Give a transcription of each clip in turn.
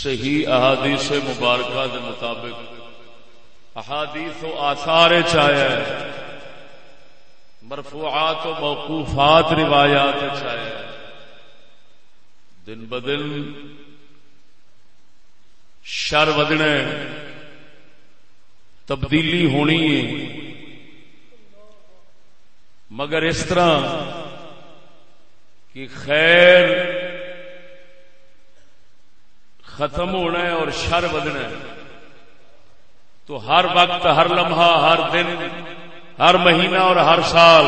صحیح احادیث مبارکہ کے مطابق احادیث و آثار چاہے مرفوعات و موقوفات روایات چاہے دن بدن شر ودنا تبدیلی ہونی ہے، مگر اس طرح کہ خیر ختم ہونا ہے اور شر ودنا ہے، تو ہر وقت، ہر لمحہ، ہر دن، ہر مہینہ اور ہر سال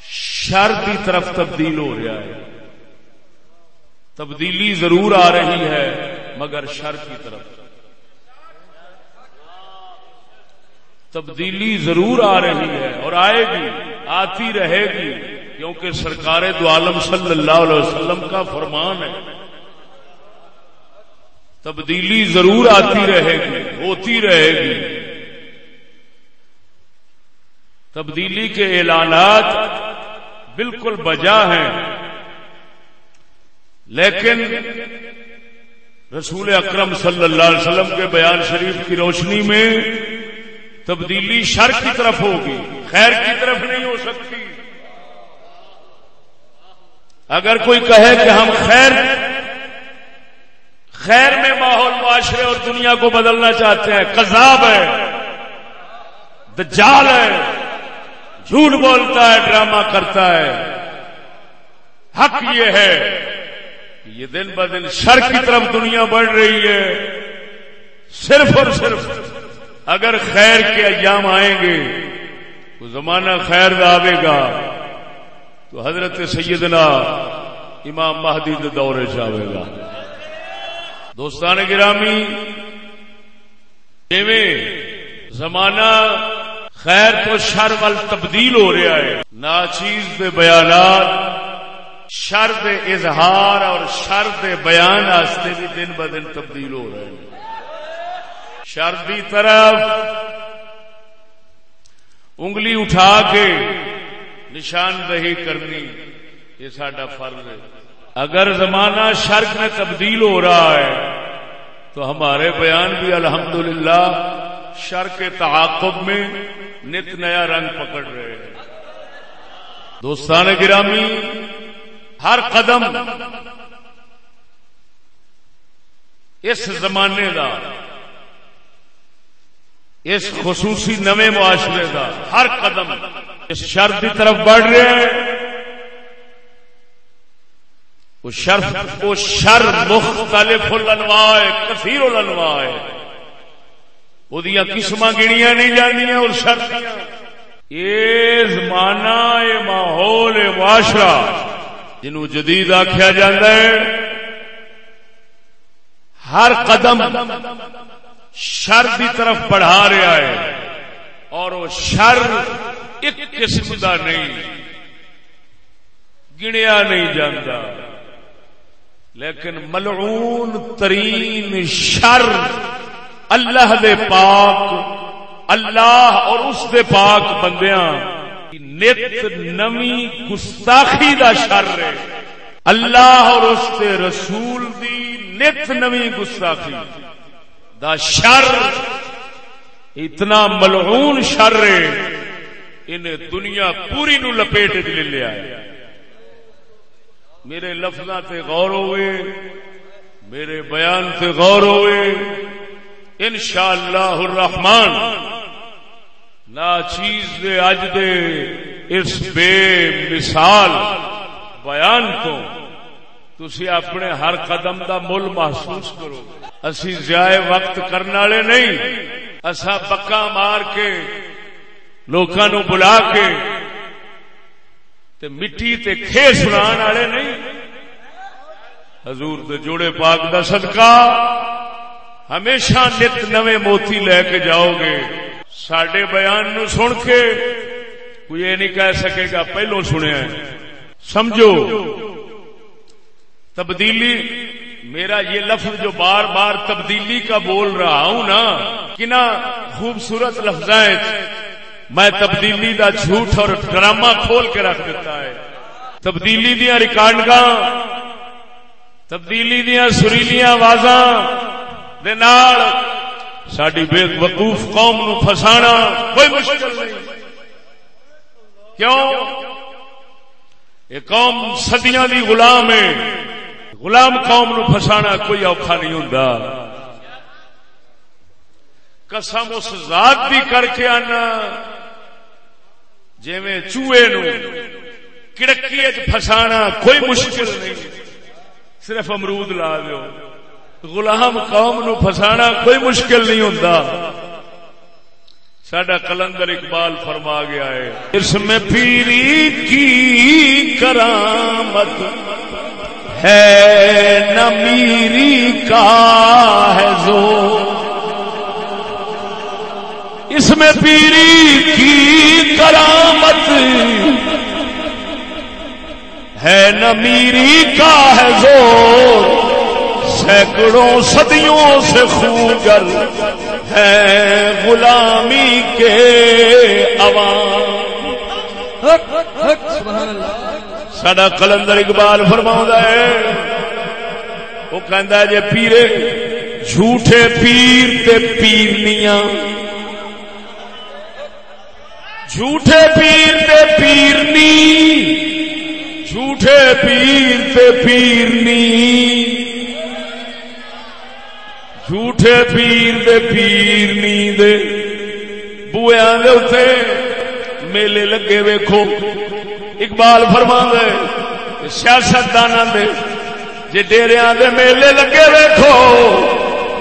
شر کی طرف تبدیل ہو رہا ہے۔ تبدیلی ضرور آ رہی ہے مگر شر کی طرف تبدیلی ضرور آ رہی ہے اور آئے گی، آتی رہے گی، کیونکہ سرکار دو عالم صلی اللہ علیہ وسلم کا فرمان ہے تبدیلی ضرور آتی رہے گی، ہوتی رہے گی۔ تبدیلی کے اعلانات بالکل بجا ہیں، لیکن رسول اکرم صلی اللہ علیہ وسلم کے بیان شریف کی روشنی میں تبدیلی شر کی طرف ہوگی، خیر کی طرف نہیں ہو سکتی۔ اگر کوئی کہے کہ ہم خیر میں ماحول، معاشرے اور دنیا کو بدلنا چاہتے ہیں، کذاب ہے، دجال ہے، جھوٹ بولتا ہے، ڈرامہ کرتا ہے۔ حق یہ ہے کہ یہ دن بدن شر کی طرف دنیا بڑھ رہی ہے۔ صرف اور صرف اگر خیر کے ایام آئیں گے، وہ زمانہ خیر کا آئے گا، تو حضرت سیدنا امام مہدی کے دورے سے آئے گا۔ دوستان گرامی، زمانہ خیر تو شر وال تبدیل ہو رہا ہے، ناچیز دے بیانات شر دے اظہار اور شر دے بیان واسطے بھی دن بدن تبدیل ہو رہے ہیں۔ شر دی طرف انگلی اٹھا کے نشاندہی کرنی یہ ساڈا فرض ہے۔ اگر زمانہ شر میں تبدیل ہو رہا ہے تو ہمارے بیان بھی الحمدللہ شر کے تعاقب میں نت نیا رنگ پکڑ رہے ہیں۔ دوستان گرامی، ہر قدم اس زمانے دا، اس خصوصی نوے معاشرے دا ہر قدم اس شر کی طرف بڑھ رہے ہیں۔ وہ شر مختلف الانواع ہے، کثیر الانواع ہے، وہ دیاں قسماں گنیاں نہیں جانیاں۔ اور شر دیاں یہ زمانہ، یہ ماحول، یہ معاشرہ جنہوں جدید آکھیا جاتا ہے، ہر قدم شر کی طرف بڑھا رہا ہے، اور وہ شر ایک قسم کا نہیں، گنیا نہیں جاتا، لیکن ملعون ترین شر اللہ دے پاک، اللہ اور اس دے پاک بندیاں نت نمی گستاخی دا شر ہے۔ اللہ اور اس دے رسول دی نت نمی گستاخی دا شر اتنا ملعون شر ہے، انہیں دنیا پوری نو لپیٹ لے لیا ہے۔ میرے لفظاں تے غور ہوئے، میرے بیان تے غور ہوئے، انشاءاللہ الرحمن ناچیز دے اج دے اس بے مثال بیان تو تسی اپنے ہر قدم دا مل محسوس کرو۔ اسی ضائع وقت کرنے والے نہیں، اسا پکا مار کے لوکاں نو بلا کے تے مٹی تے کھے سنان والے نہیں۔ حضور دے جوڑے پاک دا صدقہ ہمیشہ نت نوے موتی لے کے جاؤ گے۔ ساڈے بیان نو سن کے کوئی یہ نہیں کہہ سکے گا پہلو سنیا ہے۔ سمجھو تبدیلی، میرا یہ لفظ جو بار بار تبدیلی کا بول رہا ہوں نا، کنا خوبصورت لفظاں میں تبدیلی دا جھوٹ اور ڈرامہ کھول کے رکھ دیتا ہے۔ تبدیلی دیا ریکارڈنگاں تبدیلی دیا سریلیاں آوازاں دے نال ساڈی بے وقوف قوم نو پھسانا کوئی مشکل نہیں. کیوں؟ یہ قوم صدیاں دی غلام ہے. غلام قوم نو پھسانا کوئی اوکھا نہیں ہوندا. قسم اس ذات دی کر کے آنا جویں چوہے نو کڑکی وچ پھسانا کوئی مشکل نہیں. صرف امرود لا دیو. غلام قوم نو پھسانا کوئی مشکل نہیں ہوندا. ساڈا کلندر اقبال فرما گیا ہے اس میں پیری کی کرامت ہے نہ میری کا ہے زور. اس میں پیری کی کرامت ہے نہ میری کا ہے زور. سینکڑوں صدیوں سے خوگر ہے غلامی کے عوام. ساڈا کلندر اقبال فرماؤندا ہے وہ کہندا ہے جے پیرے جھوٹے پیر تے پیرنیاں جھوٹے پیر تے پیرنی جھوٹے پیر تے پیرنی جھوٹے پیر دے پیرنی دے بویاں دے اوتے میلے لگے ویکھو. اقبال فرماندا ہے سیاستداناں دے جے ڈیریاں دے میلے لگے ویکھو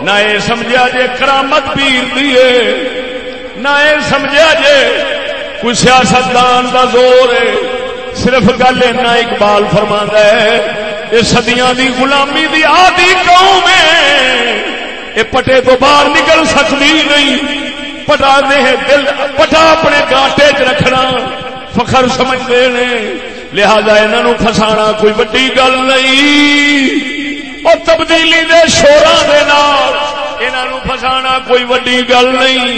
نہ اے سمجھیا جے کرامت پیر دی ہے نہ اے سمجھیا جے کوئی سیاستدان دا زور ہے. صرف گل نہ اقبال فرماندا ہے یہ صدیاں دی غلامی دی عادی قوم ہے. یہ پٹے تو باہر نکل سکتی نہیں. پٹا دے دل پٹا اپنے گاٹے چ رکھنا فخر سمجھتے ہیں. لہذا انہاں نو پھسانا کوئی وڈی گل نہیں. اور تبدیلی دے شوراں دے نال انہاں نو پھسانا کوئی وڈی گل نہیں.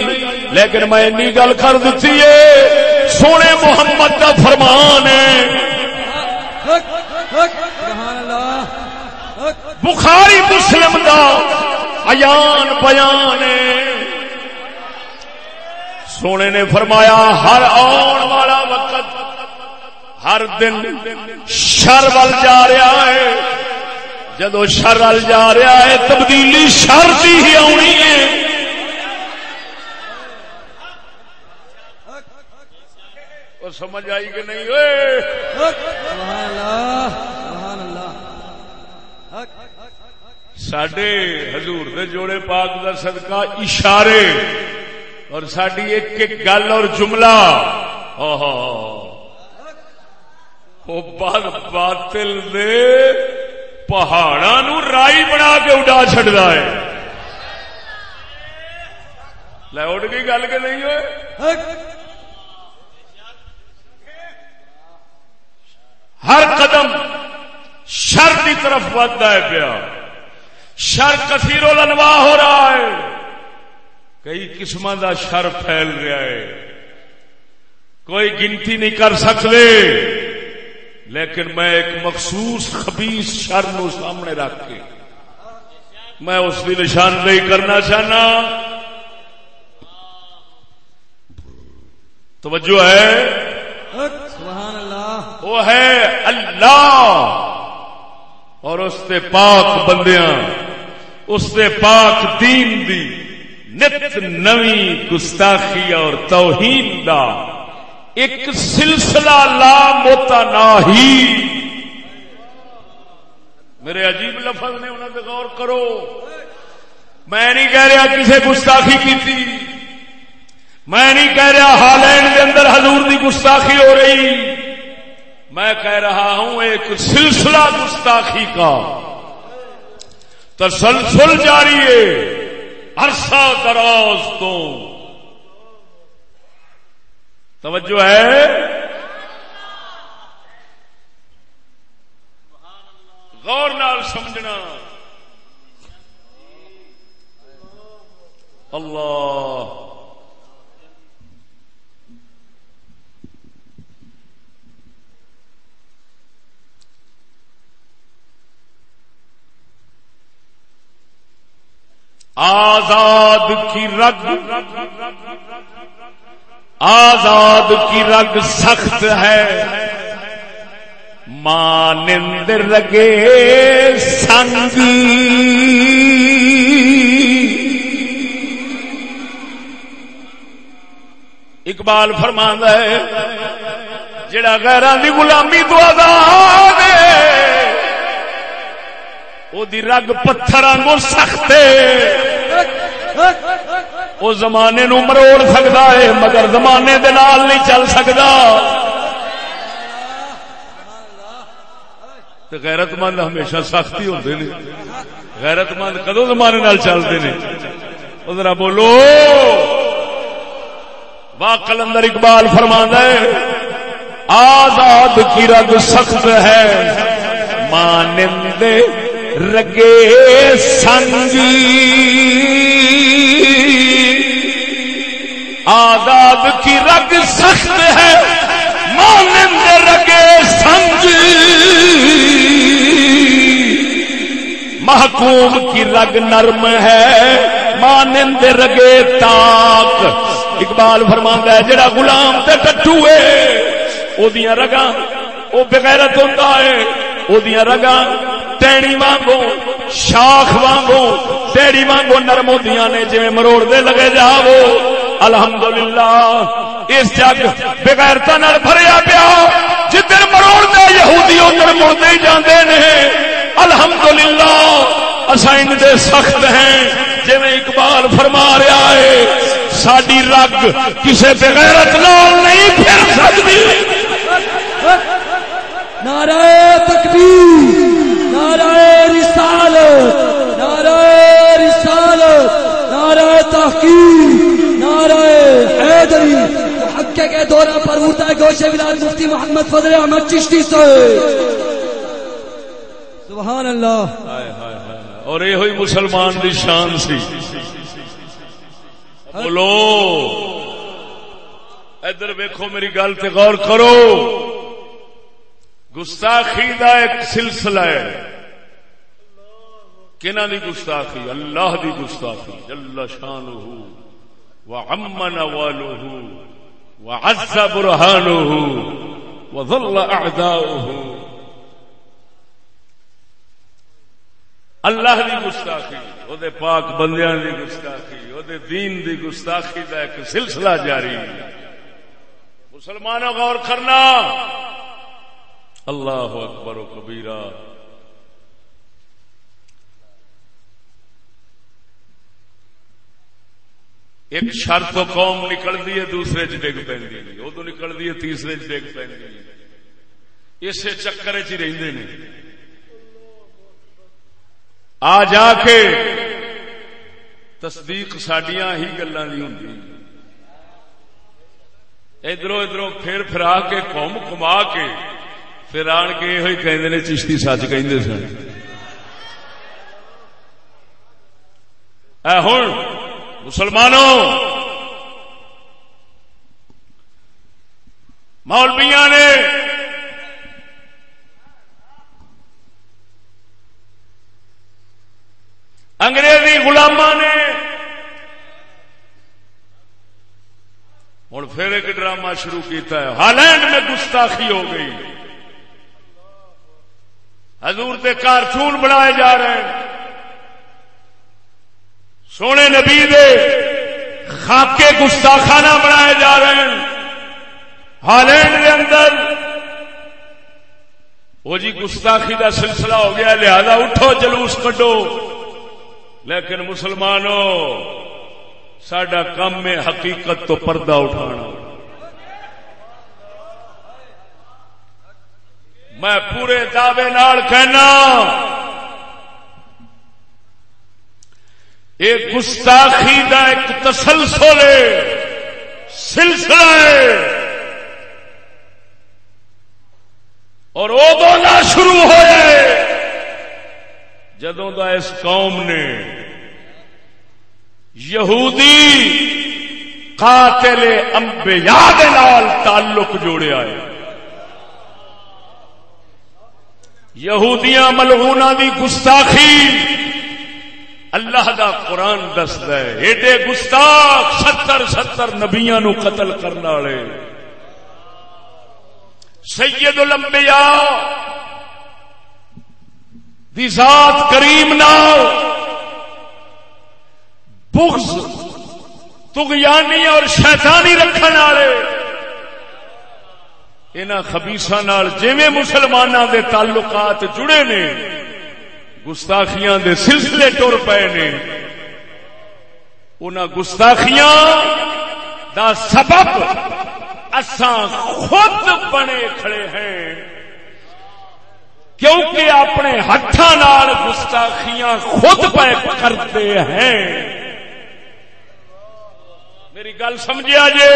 لیکن میں انی گل کر دتی ہے سونے محمد دا فرمان ہے بخاری مسلم دا عیان بیان ہے. سونے نے فرمایا ہر آن والا وقت ہر دن شر ول جا رہا ہے. جدو شر ول جا رہا ہے تبدیلی شر دی ہی آنی ہے. اور سمجھ آئی کہ نہیں ہوئے؟ سبحان اللہ سبحان اللہ. ساڈے حضور دے جوڑے پاک دا صدقہ اشارے اور ساڈی ایک ایک گل اور جملہ وہ باطل دے پہاڑاں نو رائی بنا کے اڈا چھڑدا ہے. لے اڈ گئی گل کہ نہیں ہوئے؟ ہر قدم شر کی طرف بڑھتا ہے پیا. شر کثیر الانواع ہو رہا ہے. کئی قسم کا شر پھیل رہا ہے. کوئی گنتی نہیں کر سکتے. لیکن میں ایک مخصوص خبیث شر نو سامنے رکھ کے میں اس کی نشاندہی کرنا چاہنا. توجہ ہے؟ سبحان اللہ. وہ ہے اللہ اور اس دے پاک بندیاں اس دے پاک دین دی نت نوی گستاخی اور توہین دا ایک سلسلہ لا متناہی. میرے عجیب لفظ نے انہوں نے غور کرو. میں نہیں کہہ رہا کسی گستاخی کی تھی. میں نہیں کہہ رہا ہالینڈ کے اندر حضور دی گستاخی ہو رہی. میں کہہ رہا ہوں ایک سلسلہ گستاخی کا تسلسل جاری ہے عرصہ دراز تو. توجہ ہے؟ غور نال سمجھنا. اللہ آزاد کی رگ، آزاد کی رگ سخت ہے مانند رگے سنگی، اقبال فرماندا ہے جڑا غیراں دی غلامی تو آزاد ہے او دی رگ پتھر وانگو سخت ہے، او زمانے نو مروڑ سکدا ہے مگر زمانے دے نال نہیں چل سکدا۔ تے غیرت مند ہمیشہ سختی ہوندے نے، غیرت مند کدوں زمانے نال چلدے نے؟ او ذرا بولو۔ واہ قلندر اقبال فرماندا ہے آزاد کی رگ سخت ہے مانند رگے سنگی، آزاد کی رگ سخت ہے مانند رگے سنگی، محکوم کی رگ نرم ہے مانند رگے تاک۔ اقبال فرماندا ہے جڑا غلام تے ٹٹو ہے او دیاں رگاں او بغیرت ہوندا ہے، او دیاں رگاں ٹہنی وانگو شاخ وانگو ٹہنی وانگو نرم ہوندیاں نے جویں مروڑ دے لگے جاؤ۔ الحمدللہ اس جگ بغیرتاں نال بھریا پیا، جدھر مروڑ دے یہودی ادھر مڑدے ہی جاندے نے۔ الحمدللہ اساں ان دے سخت ہیں، جویں اقبال فرما رہا ہے ساڈی رگ کسے بغیرت نال نہیں پھر سکتی۔ نعرہ تکبیر، نعرہ رسالت، نعرہ رسالت، نعرہ تحقیق، نعرہ حیدری، محقق کے دورہ پر اڑتا ہے گوشے ولایت مفتی محمد فضل احمد چشتی سے۔ سبحان اللہ۔ اور یہ ہوئی مسلمان دی شان سی۔ بولو ادھر ویکھو میری گل تے غور کرو، گستاخی دا ایک سلسلہ ہے۔ کنہ دی گستاخی؟ اللہ دی گستاخی جل شانہ وعم نوالہ وعز برہانہ وظل اعداؤہ۔ اللہ دی گستاخی، او دے پاک بندیاں دی گستاخی، او دے دین دی گستاخی دا ایک سلسلہ جاری ہے۔ مسلمانوں غور کرنا، اللہ اکبر و کبیرہ۔ ایک شر تو قوم نکلتی ہے دوسرے چ ڈگ پیندی ہے، ادو نکلتی ہے تیسرے چ ڈگ پیندی ہے، اسے چکر چ رہندے نے۔ آ جا کے تصدیق ساڈیاں ہی گلاں دی ہوندی، ادھروں ادھروں پھر پھرا کے گھوم گھما کے پھر آن کے یہ کہندے نے چشتی سچ کہندے سن۔ اے ہن مسلمانوں، مولویاں نے انگریزی غلاماں نے ہوں پھر ایک ڈرامہ شروع کیتا ہے۔ ہالینڈ میں گستاخی ہو گئی، حضور تے کارٹون بنائے جا رہے ہیں، سونے نبی دے خاکے گستاخانہ بنائے جا رہے ہیں ہالینڈ کے اندر۔ وہ جی گستاخی دا سلسلہ ہو گیا، لہذا اٹھو جلوس کڈو۔ لیکن مسلمانوں، ساڈا کم ہے حقیقت تو پردہ اٹھانا۔ میں پورے دعوے نال کہنا، ایک گستاخی دا ایک تسلسل ہے، سلسلہ ہے، اور ادو نہ شروع ہوئے جدوں دا اس قوم نے یہودی قاتل انبیاء دے نال تعلق جوڑیا ہے۔ یہودیاں ملعوناں دی گستاخی اللہ دا قرآن دسدا ہے ایڈے گستاخ 70 نبیاں نو قتل کرنے والے سید الانبیاء دی ذات کریم نال بغض طغیانی اور شیطانی رکھن والے انہاں خبیثاں نال جویں مسلماناں دے تعلقات جڑے نے گستاخیاں دے سلسلے ٹر پے نے انہاں گستاخیاں دا سبب اساں خود بنے کھڑے ہیں کیونکہ اپنے ہتھاں نال گستاخیاں خود پہ کرتے ہیں. میری گل سمجھیا جے؟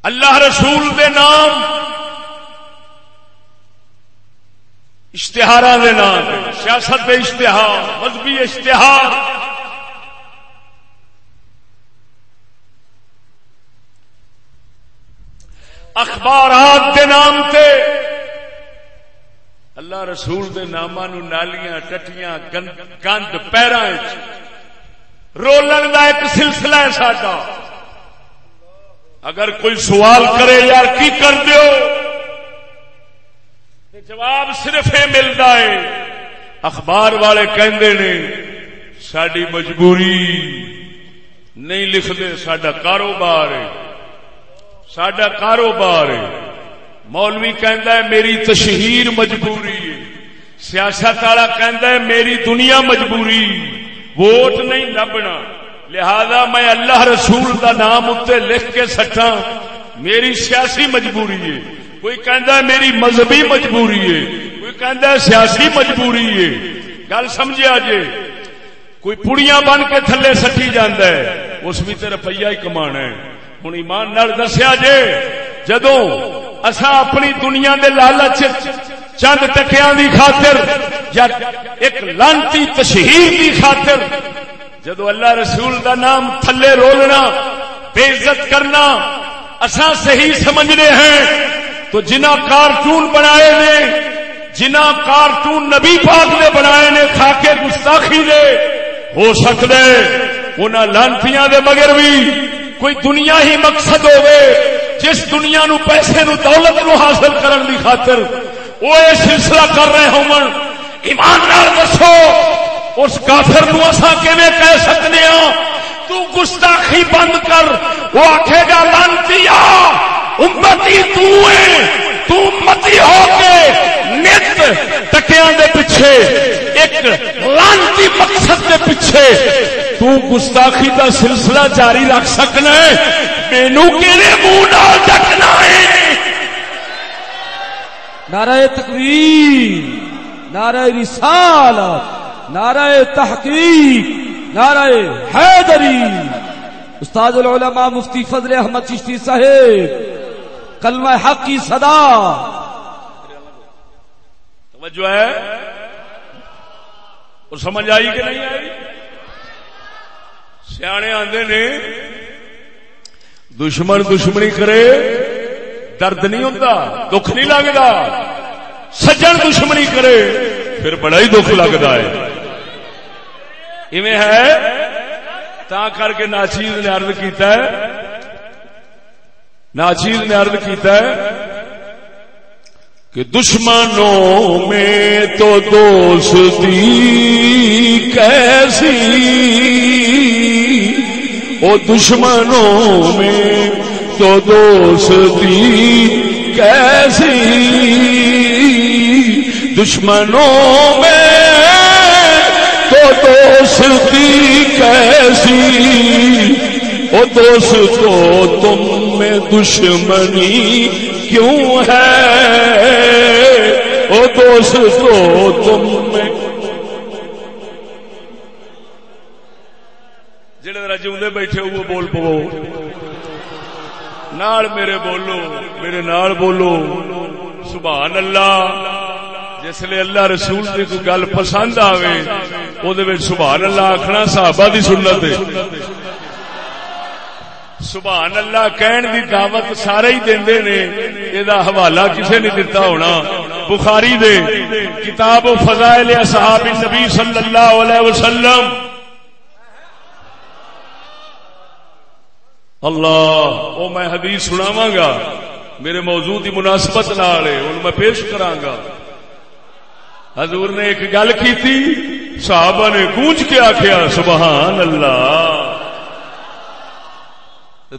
اللہ رسول دے نام اشتہار دے نام سیاست دے اشتہار مذہبی اشتہار اخبارات دے نام تے اللہ رسول دے ناماں نو نالیاں ٹٹیاں گند پیراں وچ رولن دا ایک سلسلہ ہے ساڈا. اگر کوئی سوال کرے یار کی کر دیو تے جواب صرف یہ ملتا ہے اخبار والے کہندے نے ساڈی مجبوری نہیں لکھدے ساڈا کاروبار ہے ساڈا کاروبار ہے. مولوی کہندا ہے میری تشہیر مجبوری ہے. سیاست والا کہندا ہے میری دنیا مجبوری ووٹ نہیں لبنا لہذا میں اللہ رسول دا نام اتنے لکھ کے سٹا میری سیاسی مجبوری ہے. کوئی کہندا ہے میری مذہبی مجبوری ہے کوئی کہندا ہے سیاسی مجبوری ہے. گل سمجھیا جے؟ کوئی پڑیاں بن کے تھلے سٹی جاندا ہے اس بھی تے روپیہ ہی کمانا ہے. ہن ایمان نال دسیا جے جدوں اساں اپنی دنیا دے لالچ چند ٹکیاں دی خاطر یا ایک لانتی تشہیر دی خاطر جدو اللہ رسول دا نام تھلے رولنا بے عزت کرنا اساں صحیح سمجھنے ہیں تو جنہ کارٹون بنائے نے جنہ کارٹون نبی پاک نے بنائے نے خاکے گستاخی دے ہو سکتا ہے انہاں لانتیاں دے مگر بھی کوئی دنیا ہی مقصد ہوئے جس دنیا نو پیسے نو دولت نو حاصل کرن دی خاطر وہ یہ سلسلہ کر رہے ہوں. ایمان نال دسو اس کافر نو اساں کیویں کہہ سکنے ہاں تو گستاخی بند کر؟ وہ آکھے گا لعنتیا امتی تو ہے تو امتی ہو کے نت ٹکیاں دے پیچھے ایک لعنتی مقصد دے پیچھے تو گستاخی دا سلسلہ جاری رکھ سکنا ہے؟ مینوں کیڑے منہ نال ڈکنا ہے؟ نعرہ تکبیر، نعرہ رسالت، نعرہ تحقیق، نعرہ حیدری. استاد العلماء مفتی فضل احمد چشتی صاحب کلمہ حق کی صدا. توجہ ہے؟ وہ سمجھ آئی کہ نہیں آئی؟ سیانے آندے نے دشمن دشمنی کرے درد نہیں ہوتا دکھ نہیں لگتا سجن دشمنی کرے پھر بڑا ہی دکھ لگتا ہے. ایویں ہے تا کر کے ناچیز نے عرض کیتا ہے کہ دشمنوں میں تو دوستی کیسی او دشمنوں میں تو دوستی کیسی دشمنوں میں تو دوستی کیسی او دوستو تم میں دشمنی کیوں ہے او دوستو تم میں. جڑے ذرا جیوندے بیٹھے ہو وہ بول پو نال میرے بولو میرے نال بولو سبحان اللہ. جس لئے اللہ رسول کی کوئی گل پسند آوے او دے وچ سبحان اللہ آکھنا صحابہ دی سنت ہے. سبحان اللہ کہن دی دعوت سارے ہی دیندے نے، یہ حوالہ کسے نے دتا ہونا؟ بخاری دے کتاب و فضائل اصحاب النبی صلی اللہ علیہ وسلم. اللہ او میں حدیث سناواں گا میرے موضوع دی مناسبت نال ہے، ہن میں پیش کراں گا. حضور نے ایک گل کیتی، صحابہ نے گونج کے آکھیا سبحان اللہ.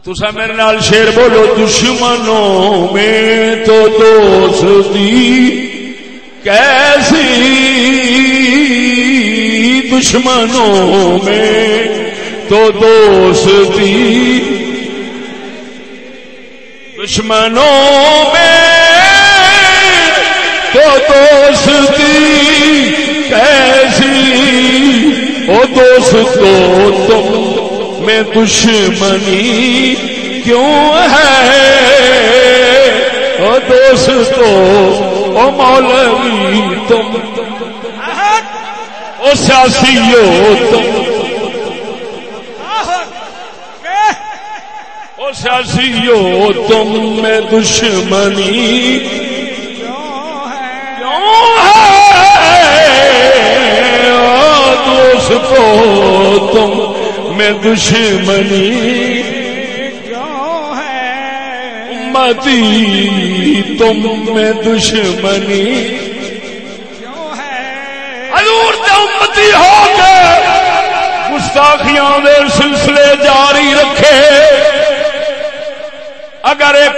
تسا میرے نال شعر بولو، دشمنوں میں تو دوستی کیسی، دشمنوں میں تو دوستی، دشمنوں میں تو دوستی کیسی، او دوستو تم میں دشمنی کیوں ہے، او دوستو او مولوی تم، او سیاسیو تم، او سیاسیو تم میں دشمنی کیوں ہے، او دوستو تم میں دشمنی کیوں ہے، امتی تم میں دشمنی کیوں ہے. حضور تے امتی ہو کے گستاخیاں دے سلسلے جاری رکھے، اگر ایک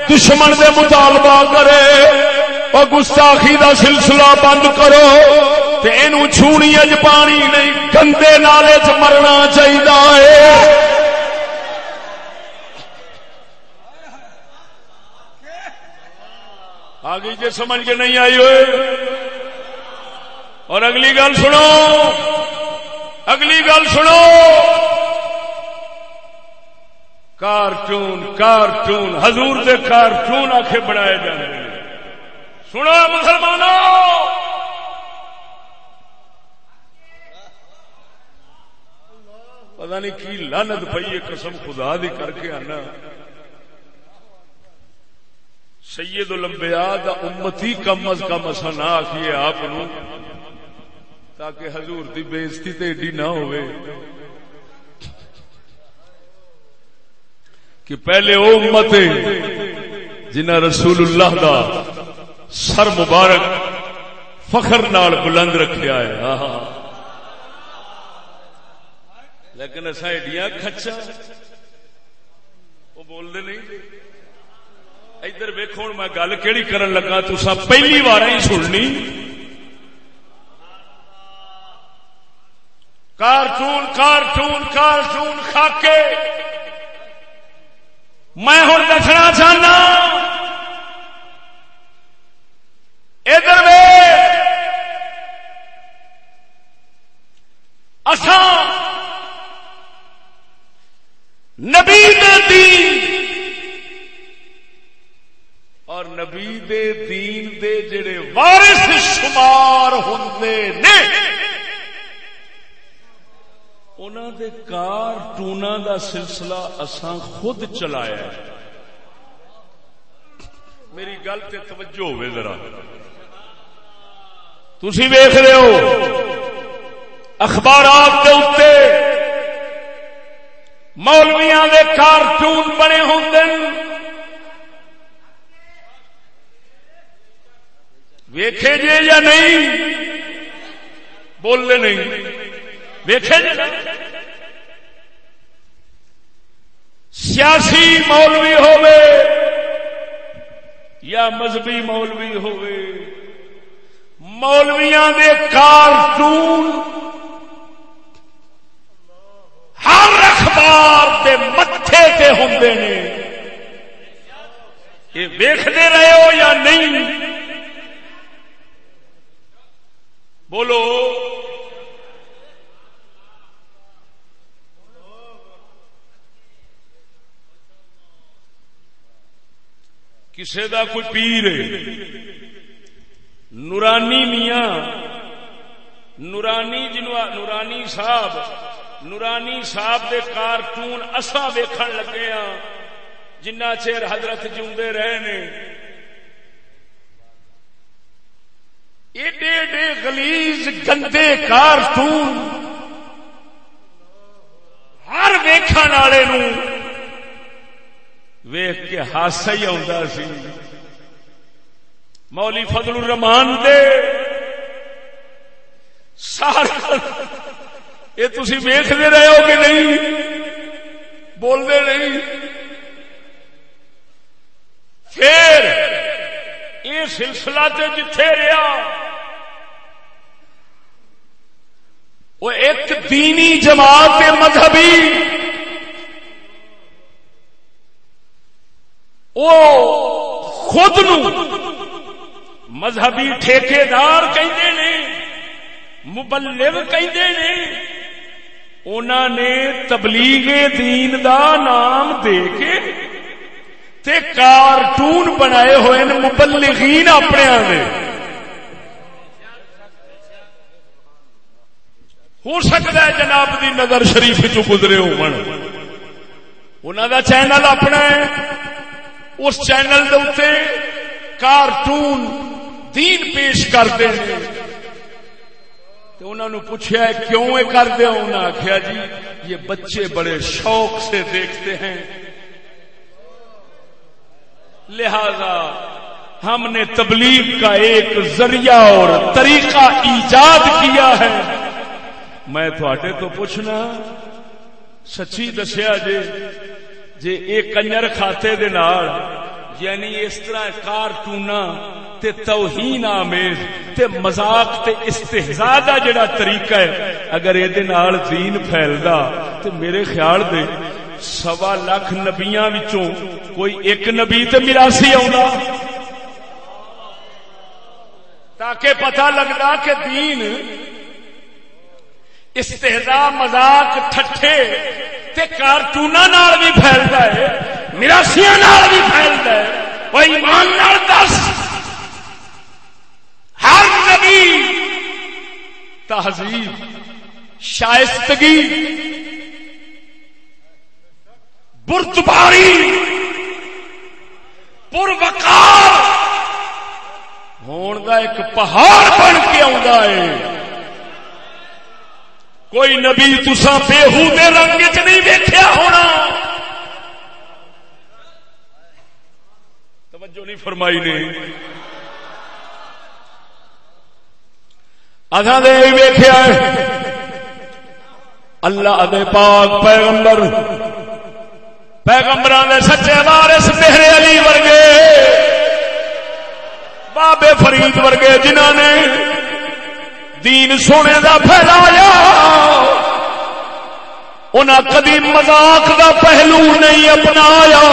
دشمن دے مطالبہ کرے اور گستاخی دا سلسلہ بند کرو تے اینو چھونی اج پانی نہیں، گندے نالے چ مرنا چاہیے. آگے جی سمجھ کے نہیں آئی ہوئے. اور اگلی گل سنو، اگلی گل سنو، کارٹون کارٹون حضور دے کارٹون آکھے بنائے جاندے نے. سنو مسلمانوں، پتہ نہیں کی لعنت پئی ہے، قسم خدا دی کر کے آنا. سید الانبیاء دا امتی کم از کم اسا نہ آکھیے آپ نو، تاکہ حضور دی بے عزتی تے ایڈی نہ ہوئے کہ پہلے او امت جنہاں رسول اللہ دا سر مبارک فخر نال بلند رکھیا ہے. لیکن ایسا ایڈیاں کھچا وہ بول دے نہیں. ادھر ویکھو ہن میں گل کیڑی کرن لگا، تساں پہلی بار ہی سننی. کارٹون کارٹون کارٹون خاکے. میں ہن دسنا چاہنا، ادھر اساں نبی دے دین اور نبی دے دین دے جڑے وارث شمار ہوندے نے، انہاں دے کارٹوناں دا سلسلہ اساں خود چلایا ہے. میری گل تے توجہ ہوئے ذرا. تسی ویکھ رہے ہو اخبارات دے اوتے مولویاں دے کارٹون بنے ہوندے، ویکھے جے یا نہیں؟ بولنے نہیں ویکھے جے. سیاسی مولوی ہوئے یا مذہبی مولوی ہوئے، مولویاں دے کارٹون ہر اخبار دے متھے تے ہوندے نے. یہ ویکھدے رہے ہو یا نہیں؟ بولو. کسے دا کوئی پیر ہے، نورانی میاں، نورانی جنو نورانی صاحب نورانی صاحب دے کارٹون اساں ویکھن لگے ہاں جنہ چیر حضرت جیوندے رہے نے. ایڈے ایڈے غلیظ گندے کارٹون ہر ویکھن والے نو ویکھ کے ہاسا ہی آتا سی. مولی فضل الرحمان دے سارا یہ تسی ویکھدے رہے ہو کہ نہیں؟ بولدے نہیں. پھر یہ سلسلہ تے جتھے رہا وہ ایک دینی جماعت مذہبی وہ خود نو مذہبی ٹھیکیدار کہندے نے، مبلغ کہندے نے. انہاں نے تبلیغ دین دا نام دے کے تے کارٹون بنائے ہوئے نے مبلغین اپنے آنے. ہو سکتا ہے جناب دی نظر شریف چو گزرے ہون. انہاں دا چینل اپنا ہے، اس چینل دے اوتے کارٹون دین پیش کرتے ہیں. تو انہوں نے پوچھا ہے کیوں یہ کرتے ہیں؟ انہوں نے آخیا جی یہ بچے بڑے شوق سے دیکھتے ہیں، لہذا ہم نے تبلیغ کا ایک ذریعہ اور طریقہ ایجاد کیا ہے. میں تھوڑے تو پوچھنا سچی دسیا جے ایک کنجر کھاتے دے نال یعنی اس طرح کارٹوناں تے توہین آمیز تے مذاق تے استہزاء دا جڑا طریقہ ہے اگر اے دے نال دین پھیلدا تے میرے خیال دے 1.25 لاکھ نبیاں وچوں کوئی ایک نبی تے میراثی آوندا تاکہ پتہ لگدا کہ دین استہزاء مذاق ٹھٹھے تے کارٹوناں نال بھی پھیلدا ہے، میراثیاں نال بھی پھیلدا ہے. او ایمان نال دس ہر نبی تہذیب، شائستگی، بردباری، پروقار ہون دا ایک پہاڑ بن کے آوندا ہے. کوئی نبی تساں بےہودے رنگ وچ نہیں ویکھیا ہونا. توجہ نہیں فرمائی نے. اصل دے ویکھیا ہے اللہ دے پاک پیغمبراں دے سچے وارث میرے علی ورگے، بابے فرید ورگے جنہاں نے دین سونے دا پھیلایا، انہاں کبھی مذاق دا پہلو نہیں اپنایا.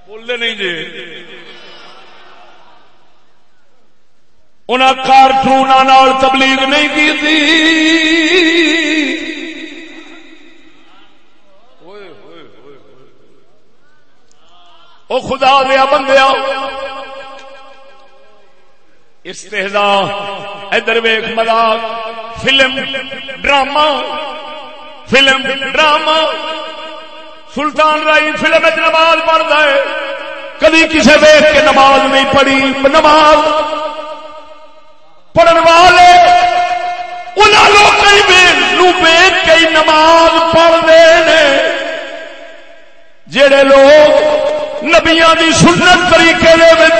بولتے نہیں جی. انہاں کارٹوناں نال تبلیغ نہیں کی تھی. او خدا دیا بندیا استہزاء ادھر ویکھ مذاق فلم ڈرامہ سلطان رائی فلم وچ نماز پڑھدا ہے، کبھی کسے ویکھ کے نماز نہیں پڑھی. نماز پڑھن والے انہاں لوگوں ویکھ کے نماز پڑھدے نے جڑے لوگ نبیاں دی سنت طریقے دے وچ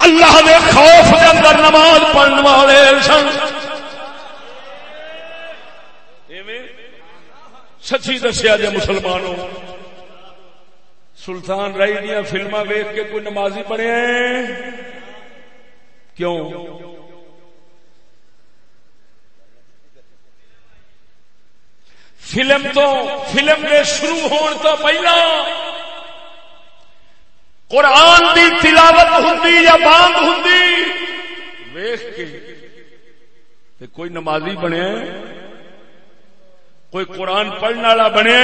اللہ دے خوف دے اندر نماز پڑھن والے سن. سچی دسیا جے مسلمانوں، سلطان رائی دیا فلما ویکھ کے کوئی نمازی بنے کیوں؟ فلم دے شروع ہون تو پہلا قرآن دی تلاوت ہوندی یا بانگ ہوندی ویکھ کے کوئی نمازی بنے، کوئی قرآن پڑھنے والا بنے.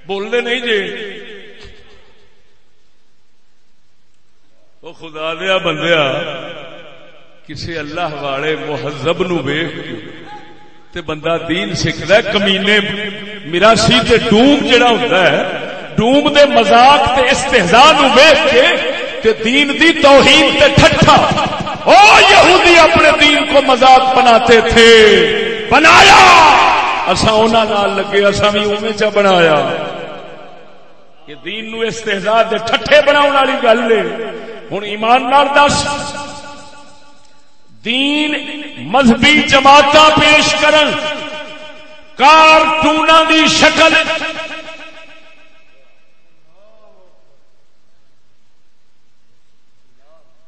بولنے نہیں جی. وہ خدا دیا بندیا کسی اللہ والے مہذب نو ویکھ کے تے بندہ دین سکھدا ہے. کمینے میراسی تے ڈوم جڑا ہوندا ہے ڈوم دے مذاق تے استہزاء نو ویکھ کے تے دین دی توہین تے ٹھٹھا. او یہودی اپنے دین کو مذاق بناتے تھے, بنایا اساں انہاں نال لگے, اساں بھی اوویں چا بنایا. کہ دین نو استہزاء دے ٹھٹھے بناون والی گل ہے. ہن ایمان نال دس, دین مذہبی جماعتاں پیش کرن کارٹوناں دی شکل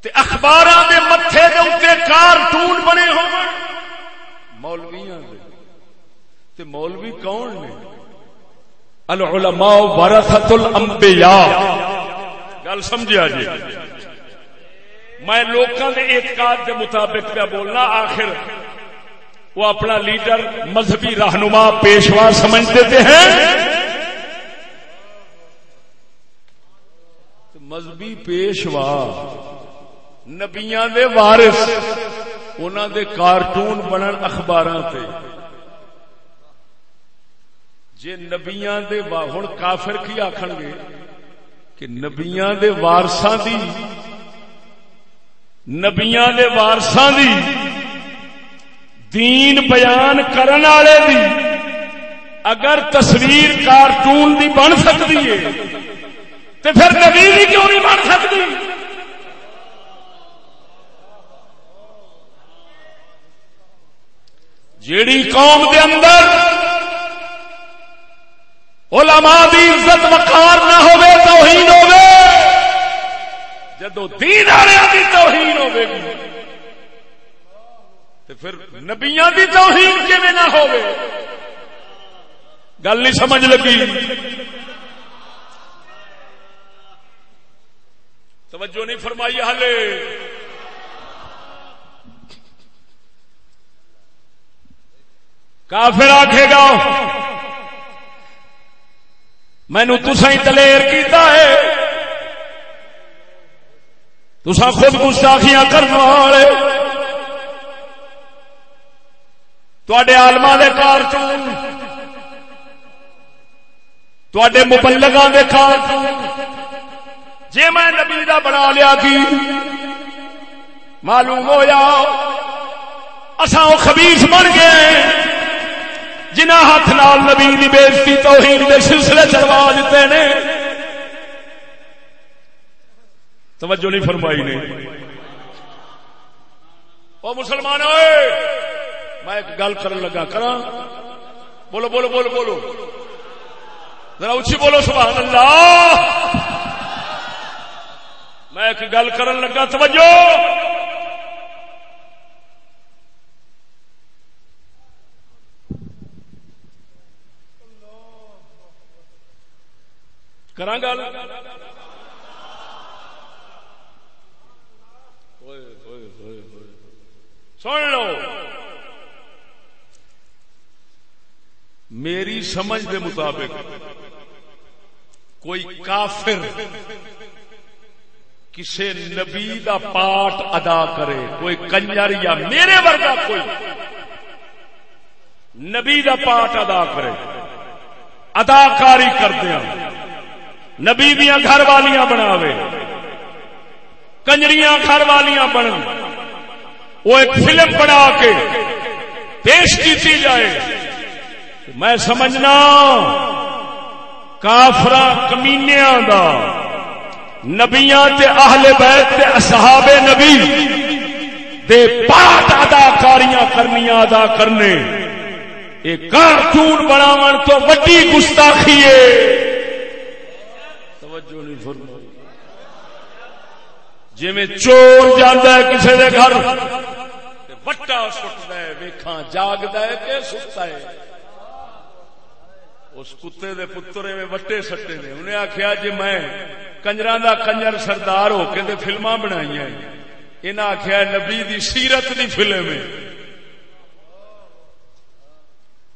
تے اخباراں دے متھے دے اوتے کارٹون بنے ہون مولویاں دے, تے مولوی کون نے؟ العلماء ورثۃ الانبیاء. گل سمجھا جی, میں لوکاں دے اعتقاد دے مطابق پہ بولنا. آخر وہ اپنا لیڈر مذہبی رہنما پیشوا سمجھتے ہیں. مذہبی پیشوا نبیاں دے وارث, انہاں دے کارٹون بنن اخباراں تے. جے نبیاں دے ہن کافر کی آکھن گے کہ نبیاں دے وارثاں دی, نبیاں دے وارثاں دی دین بیان کرن والے دی اگر تصویر کارٹون دی بن سکتی ہے تے پھر نبی دی کیوں نہیں بن سکتی؟ جیڑی قوم دے اندر علماء دی عزت وقار نہ ہوے, توہین ہوے, جدو دین والوں دی توہین ہوے گی تے پھر نبیاں دی توہین کیویں نہ ہوے؟ گل نہیں سمجھ لگی. توجہ نہیں فرمائی ہلے. کافر آکھے گا مینوں تساں ہی دلیر کیتا ہے, تساں خود گستاخیاں کرنے والے, تواڈے عالماں دے کارٹون, تواڈے مبلغاں دے کارٹون. جے میں نبی دا بنا لیا کی معلوم ہویا اساں او خبیث بن گئے جنہاں ہاتھ نال نبی دی بے عزتی توہین دے سلسلے چلوا دیتے نے. توجہ نہیں فرمائی نے. او مسلمان ہوئے, میں ایک گل کرن لگا, کراں؟ بولو بولو بولو بولو, ذرا اچھی بولو سبحان اللہ. میں ایک گل کرن لگا, توجہ. کراں گل؟ سن لو, میری سمجھ دے مطابق کوئی کافر کسی نبی دا پاٹ ادا کرے, کوئی کنجر یا میرے ورگا کوئی نبی دا پاٹ ادا کرے, اداکاری کردیا نبی دیاں گھر والیاں بناوے, کنجریاں گھر والیاں بنن, وہ ایک فلم بنا کے پیش کی جائے, میں سمجھنا کافراں کمینیاں دا نبیاں تے اہل بیت تے اصحاب نبی دے پاٹ اداکاریاں کرنیاں ادا کرنے ایک کارٹون بناون تو وڈی گستاخی ہے. توجہ نہیں فرمائی. جی میں چور جاندا ہے کسی دے گھر وٹا سٹدا ہے, ویکھاں جاگدا ہے کہ ستا ہے. اس کتے دے پترے میں وٹے سٹے نے. انہیں آخیا جی میں کنجراں دا کنجر سردار ہو کے فلماں بنائیاں, انہیں آخیا نبی دی سیرت دی فلم ہے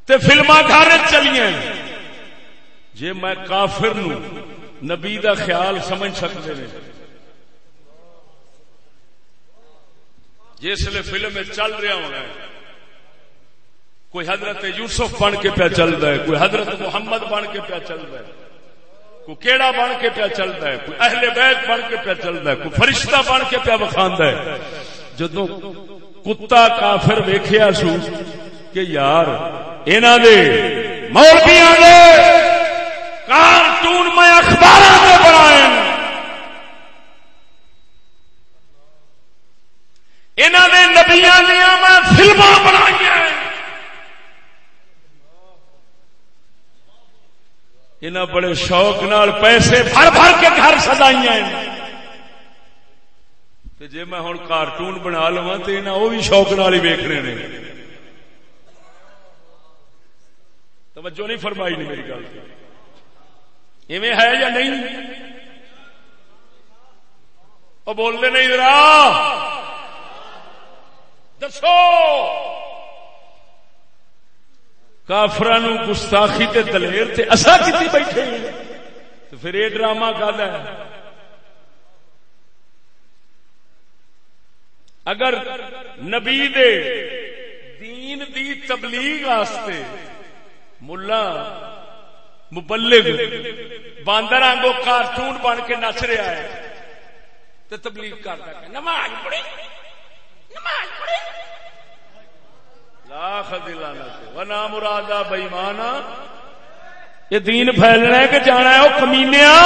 تے فلماں گھر چلیاں. جے میں کافر نو نبی دا خیال سمجھ سکتے ہیں جسے فلم چل رہا ہونا ہے کوئی حضرت یوسف بن کے پیا چلتا ہے، کوئی حضرت محمد بن کے پیا چلتا ہے، کوئی کیڑا بن کے پیا چلتا ہے، کوئی اہل بیت بن کے پیا چلتا ہے، کوئی فرشتہ بن کے پیا بخاندا ہے. جدوں کتا کافر ویکھیا سو کہ یار انہاں دے مولویاں دے کارٹون میں اخباراں دے بنائے، انہاں دے نبیاں دیاں میں فلماں بنائیاں، انہاں بڑے شوق نال پیسے بھر بھر کے گھر سجائیاں، تے جے میں ہن کارٹون بنا لواں تے انہاں او بھی شوق نال ہی ویکھنے نے. توجہ نہیں فرمائی نہیں میری گل ایویں ہے یا نہیں؟ او بولدے نہیں ذرا دسو. کافراں نو گستاخی تے دلیر تے اسا کیتی بیٹھے تو پھر یہ ڈرامہ کہدا ہے. اگر نبی دے دین دی تبلیغ واسطے ملا مبلغ باندر آنگو کارٹون بن کے نچ رہا ہے تو تبلیغ کرتا ہے نماز پڑھی نماز پڑھی لاکھ دلانت و نا مرادا بےمانا. یہ دین پھیلنا ہے کہ جانا ہے وہ کمینیا.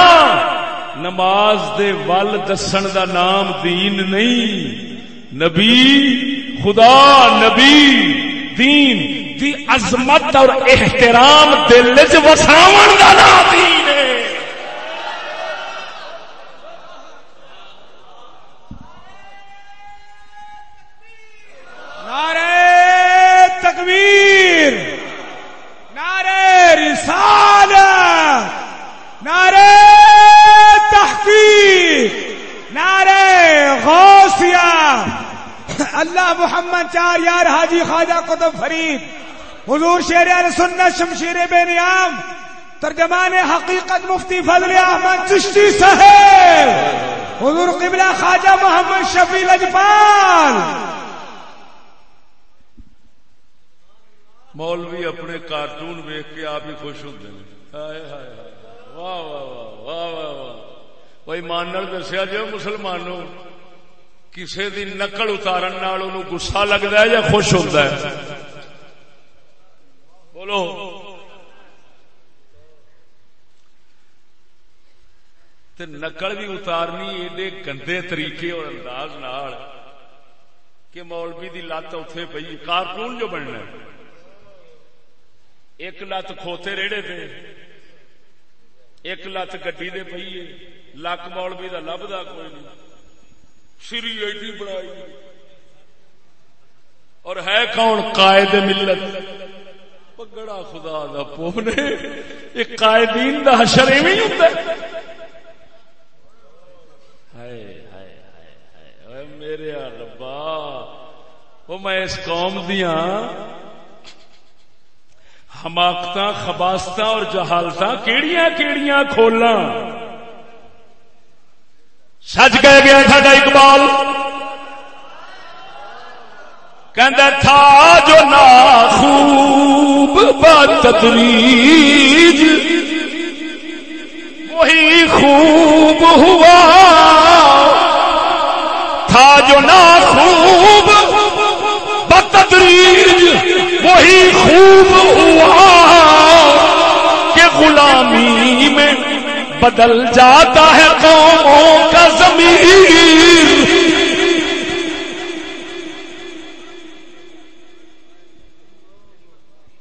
نماز دے ول دسن دا نام دین نہیں. نبی خدا نبی دین دی عظمت اور احترام دل وچ وساون دا نام دین ہے. نعرہ تکبیر، نعرہ رسالت، نعرہ تحقیق، نعرہ غوثیہ. اللہ محمد چار یار حاجی خواجہ قطب فرید حضور شیر اہل سنت شمشیر بے نیام ترجمان حقیقت مفتی فضل احمد چشتی صاحب حضور قبلہ خواجہ محمد شفیع لجپال. مولوی اپنے کارٹون ویکھ کے آپ ہی خوش ہوتے ہیں. ہائے ہائے واہ واہ واہ واہ واہ. وہ ایمان نال دسیا جو مسلمانوں کسی دی نقل اتارن نال انہوں غصہ لگتا ہے یا خوش ہوتا ہے؟ بولو. تے نقل بھی اتارنی ایڈے گندے طریقے اور انداز نال کہ مولوی دی لت اوتھے پئی. کارٹون جو بننا ہے ایک لت کھوتے ریڑے تے ایک لت گڈی دے پئی ہے. لک مولوی دا لبدا کوئی نہیں. سری ایڈی بڑائی اور ہے کون؟ قائد ملت. پگڑا خدا دا پونے یہ قائدین دا حشر ایویں ہی ہوندا ہے. ہائے ہائے ہائے ہائے میرے ربا. وہ میں اس قوم دیاں حماقتاں خباستاں اور جہالتاں کیڑیاں کیڑیاں کھولاں. سچ کہہ گیا ساڈا اقبال کہندا تھا جو ناخوب بتدریج وہی خوب ہوا. تھا جو ناخوب بتدریج وہی خوب ہوا کہ غلامی میں بدل جاتا ہے قوموں کا ضمیر.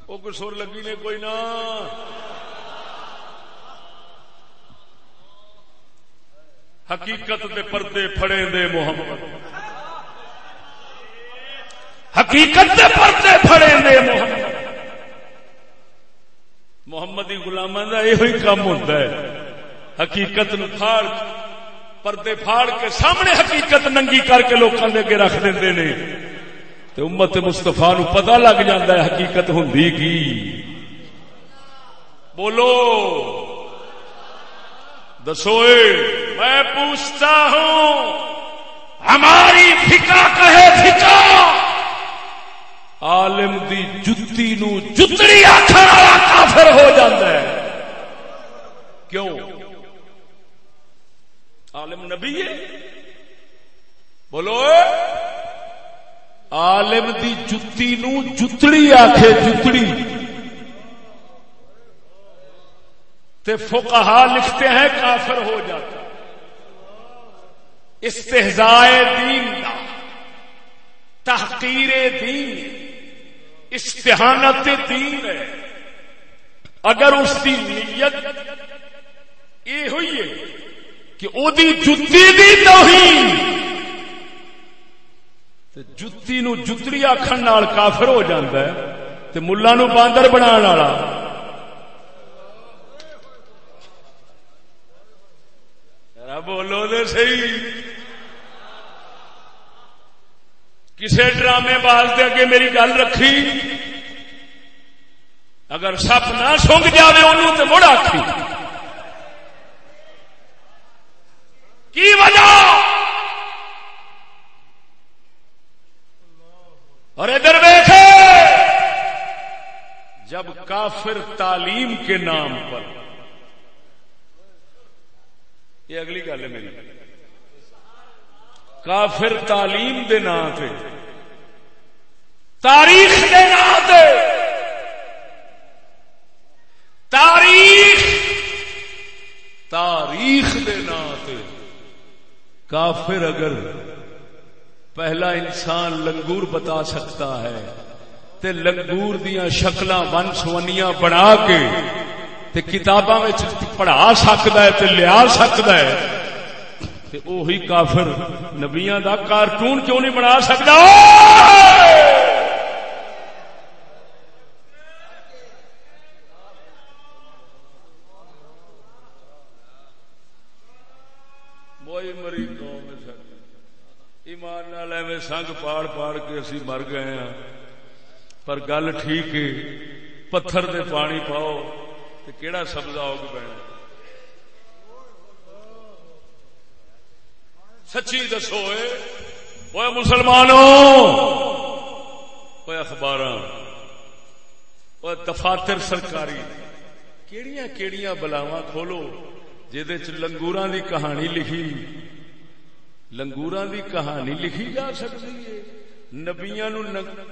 وہ کوئی سر لگی نے کوئی نہ. حقیقت دے پردے پھڑے دے محمد. حقیقت دے پردے پھڑے دے محمد. محمدی غلاماں دا یہ کام ہوتا ہے. حقیقت نو پھاڑ پردے پھاڑ کے سامنے حقیقت ننگی کر کے لوکاں دے اگے رکھ دیندے نے تے امت مصطفیٰ نو پتہ لگ جاندا ہے حقیقت ہوندی کی. بولو دسو. میں پوچھتا ہوں ہماری فقہ کہے فقہ عالم دی جتی نو جتڑی آکھن والا کافر ہو جاتا ہے. کیوں؟ عالم نبی ہے. بولو عالم دی جتی نو جتڑی آکھے جتڑی تے فقہا لکھتے ہیں کافر ہو جاتا. استہزاء دین دا، تحقیر دین، استہانت دین ہے. اگر اس کی نیت یہ ہوئی ہے کہ او دی جتی دی توہین، تے جتی نو جتری آکھن نال کافر ہو جاندا ہے تے ملا نو باندر بنان والا بولو دے صحیح. کسے ڈرامے باز دے اگے میری گل رکھی، اگر سپ نہ سونگ جاوے انہوں تے مڑ آکھی. کی وجہ؟ اور ادھر دیکھے جب کافر تعلیم کے نام پر، یہ اگلی گل ہے میری، کافر تعلیم دے نام تے، تاریخ دے نام تے، تاریخ دے نام تے کافر اگر پہلا انسان لنگور بتا سکتا ہے تے لنگور دیاں شکلاں ون سونیاں بنا کے تے کتاباں وچ پڑھا سکدا ہے تے لیا سکدا ہے تے اوہی کافر نبیاں دا کارٹون کیوں نہیں بنا سکدا؟ وہی مری قوم ایمان نال ایویں سنگ پاڑ پاڑ کے اسی مر گئے ہاں. پر گل ٹھیک ہے، پتھر دے پانی پاؤ تے کیڑا سبزہ اگ پینا. سچی دسو اے مسلمانوں، اے اخباراں، اے دفاتر سرکاری کیڑیاں کیڑیاں بلاواں کھولو جہدے چ لنگوراں دی کہانی لکھی، لنگوراں دی کہانی لکھی جا سکتی ہے. نبیاں نو،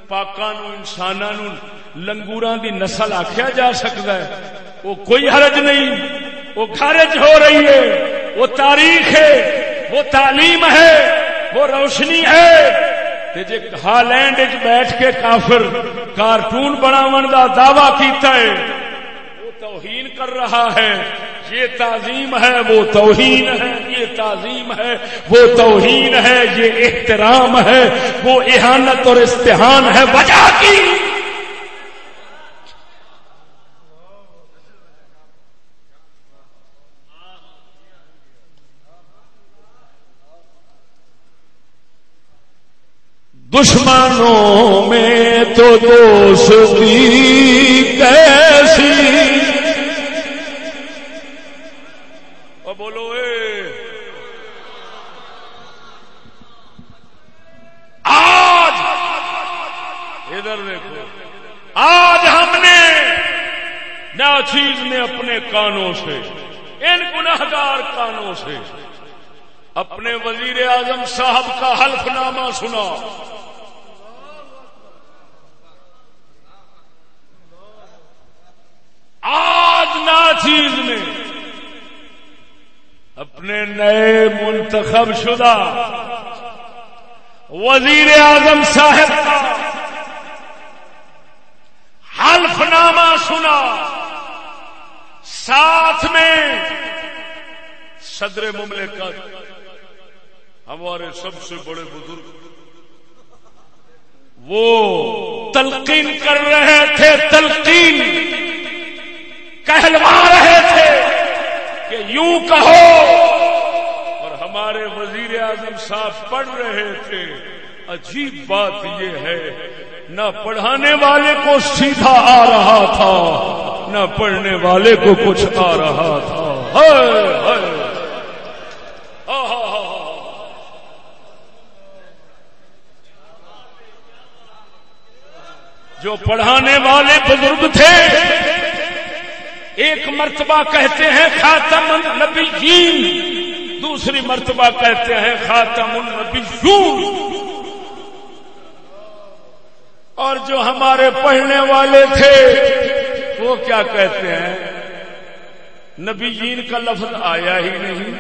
پاکاں نو، انساناں نو لنگوراں دی نسل آکھیا جا سکتا ہے. وہ کوئی حرج نہیں، وہ خارج ہو رہی ہے. وہ تاریخ ہے، وہ تعلیم ہے، وہ روشنی ہے. تے جے ہالینڈ وچ بیٹھ کے کافر کارٹون بناون دا دعویٰ کیتا ہے، وہ توہین کر رہا ہے. یہ تعظیم ہے، وہ توہین ہے. یہ تعظیم ہے، وہ توہین ہے. یہ احترام ہے، وہ اہانت اور استحان ہے. وجہ کی دشمنوں میں تو دوستی کیسی، بولو آج ادھر دیکھو، آج ہم نے ناچیز نے اپنے کانوں سے، ان گناہگار کانوں سے اپنے وزیر اعظم صاحب کا حلف نامہ سنا. آج ناچیز نے اپنے نئے منتخب شدہ وزیر اعظم صاحب کا حلف نامہ سنا. ساتھ میں صدر مملکت، ہمارے سب سے بڑے بزرگ، وہ تلقین کر رہے تھے، تلقین کہلوا رہے تھے کہ یوں کہو، اور ہمارے وزیر اعظم صاحب پڑھ رہے تھے. عجیب بات یہ ہے، نہ پڑھانے والے کو سیدھا آ رہا تھا، نہ پڑھنے والے کو کچھ آ رہا تھا. جو پڑھانے والے بزرگ تھے ایک مرتبہ کہتے ہیں خاتم النبیین، دوسری مرتبہ کہتے ہیں خاتم النبیون، اور جو ہمارے پڑھنے والے تھے وہ کیا کہتے ہیں؟ نبیین کا لفظ آیا ہی نہیں،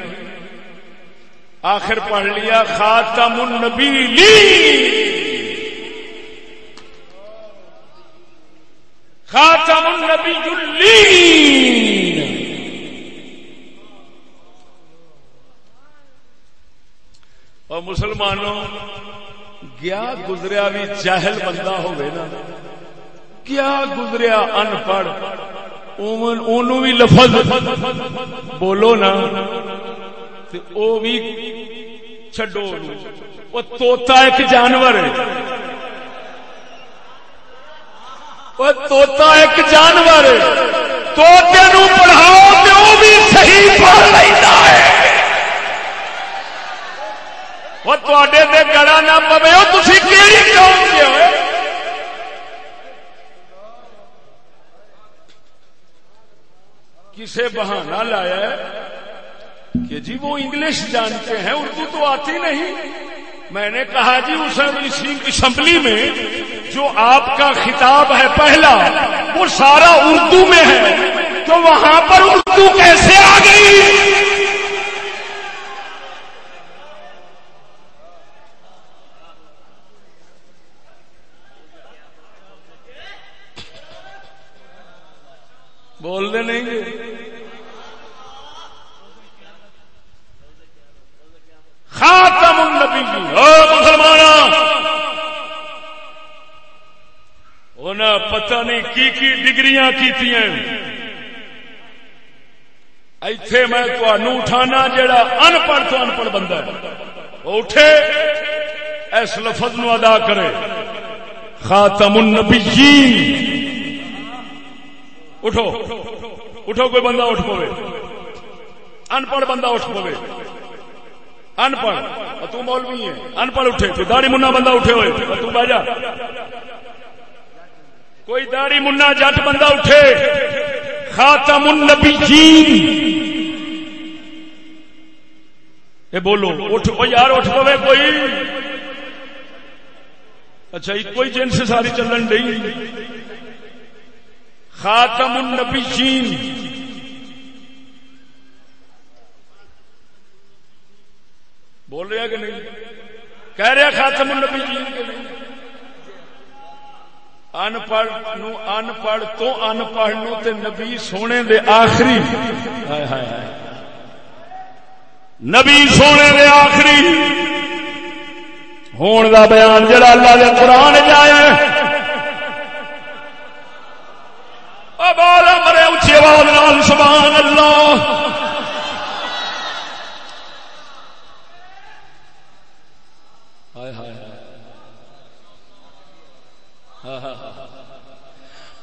آخر پڑھ لیا خاتم النبیین، خاتم النبیین۔ اور مسلمانوں گیا گزریا بھی جاہل بندہ ہوئے نا، کیا گزریا ان پڑھ اونوں بھی لفظ بولو نا تے او بھی چھڈو، وہ توتا ایک جانور ہے، وہ توتا ایک جانور ہے، توتے نو پڑھاؤ تے او بھی صحیح پڑھ لیندا ہے، وہ تواڈے تے گڑا نہ پوے، او تسی کیڑی قوم دے ہوئے؟ کسے بہانہ لایا ہے کہ جی وہ انگلش جانتے ہیں، اردو تو آتی نہیں۔ میں نے کہا جی اس اسمبلی میں جو آپ کا خطاب ہے پہلا وہ سارا اردو میں ہے، تو وہاں پر اردو کیسے آ گئی؟ بول دے نہیں گے؟ خاتم النبیین، مسلمان انہیں پتہ نہیں کی ڈگریاں کیتیاں، ایتھے میں تانوں اٹھانا جڑا ان پڑھ تو ان پڑھ بندہ ہے وہ اٹھے اس لفظ نو ادا کرے، خاتم النبیین۔ اٹھو اٹھو، کوئی بندہ اٹھ پوے، ان پڑھ بندہ اٹھ پوے، ان پڑھ تو مولوی ہے، ان پڑھ اٹھے، کوئی داڑھی منا بندہ اٹھے ہوئے تو بہ جا، کوئی داڑھی منا جٹ بندہ اٹھے، خاتم النبیین، اے بولو اٹھ یار، اٹھ پوے کوئی، اچھا کوئی جنس ساری چلن نہیں، خاتم النبیین۔ بول رہے کہ نہیں؟ کہہ رہے خاتم النبیین کے نہیں؟ ان پڑھ نو ان پڑھ تو ان پڑھ نو تے نبی سونے دے آخری، ہائے ہائے ہائے، نبی سونے دے آخری ہون دا بیان جڑا اللہ دے قرآن جایا ہے، بالا مرے اچھی آواز نال سبحان اللہ۔ ہائے ہائے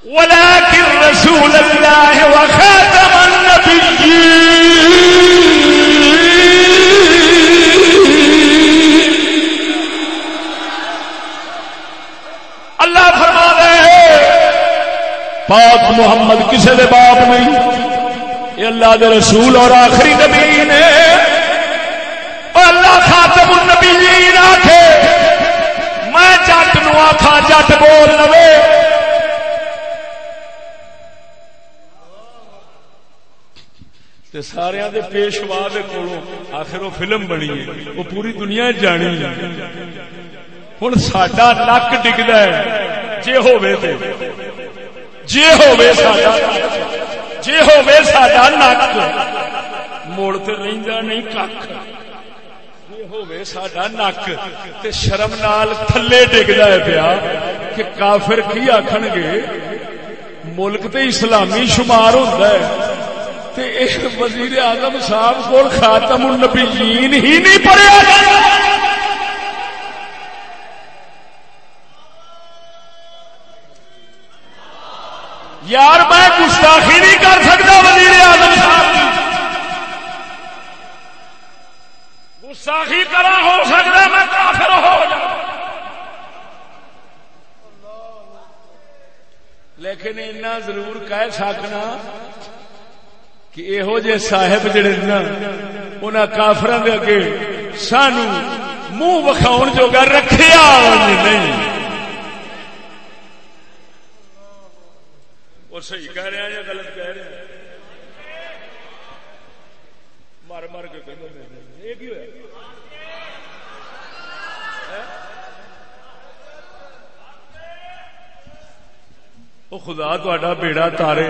ولكن رسول الله وخاتم النبيين، اللہ فرما دے پاک محمد کسی دے باپ نہیں، یہ اللہ دے رسول اور آخری نبی نے، اور اللہ خاتم النبیین آکھے، میں جٹ نو آکھا جٹ بول لوے، تے سارے دے پیشوا دے کولوں آخر وہ فلم بنی ہے، وہ پوری دنیا جانی ہے۔ ہن ساڈا نک ڈگدا ہے جے ہووے تے، جے ہووے ساڈا نک موڑ تے رہندا نہیں ککھ، جے ہووے ساڈا نک تے شرم نال تھلے ڈگدا ہے پیا کہ کافر کی آکھن گے، ملک تے اسلامی شمار ہوندا ہے تے وزیر اعظم صاحب کول خاتم النبیین ہی نہیں پڑھیا جاتا۔ یار میں گستاخی نہیں کر سکتا وزیر اعظم صاحب کی، گستاخی کرا ہو سکتا میں کافر ہو جاؤں۔ لیکن اتنا ضرور کہہ سکنا کہ یہو جے صاحب جڑے نا انہاں کافراں دے اگے سانو منہ وکھاؤن جوگا رکھیا نہیں. اور صحیح کہہ رہے ہیں یا غلط کہہ رہے ہیں؟ مار مار کے کہندے یہ کی ہویا؟ او خدا تہاڈا بیڑا تارے.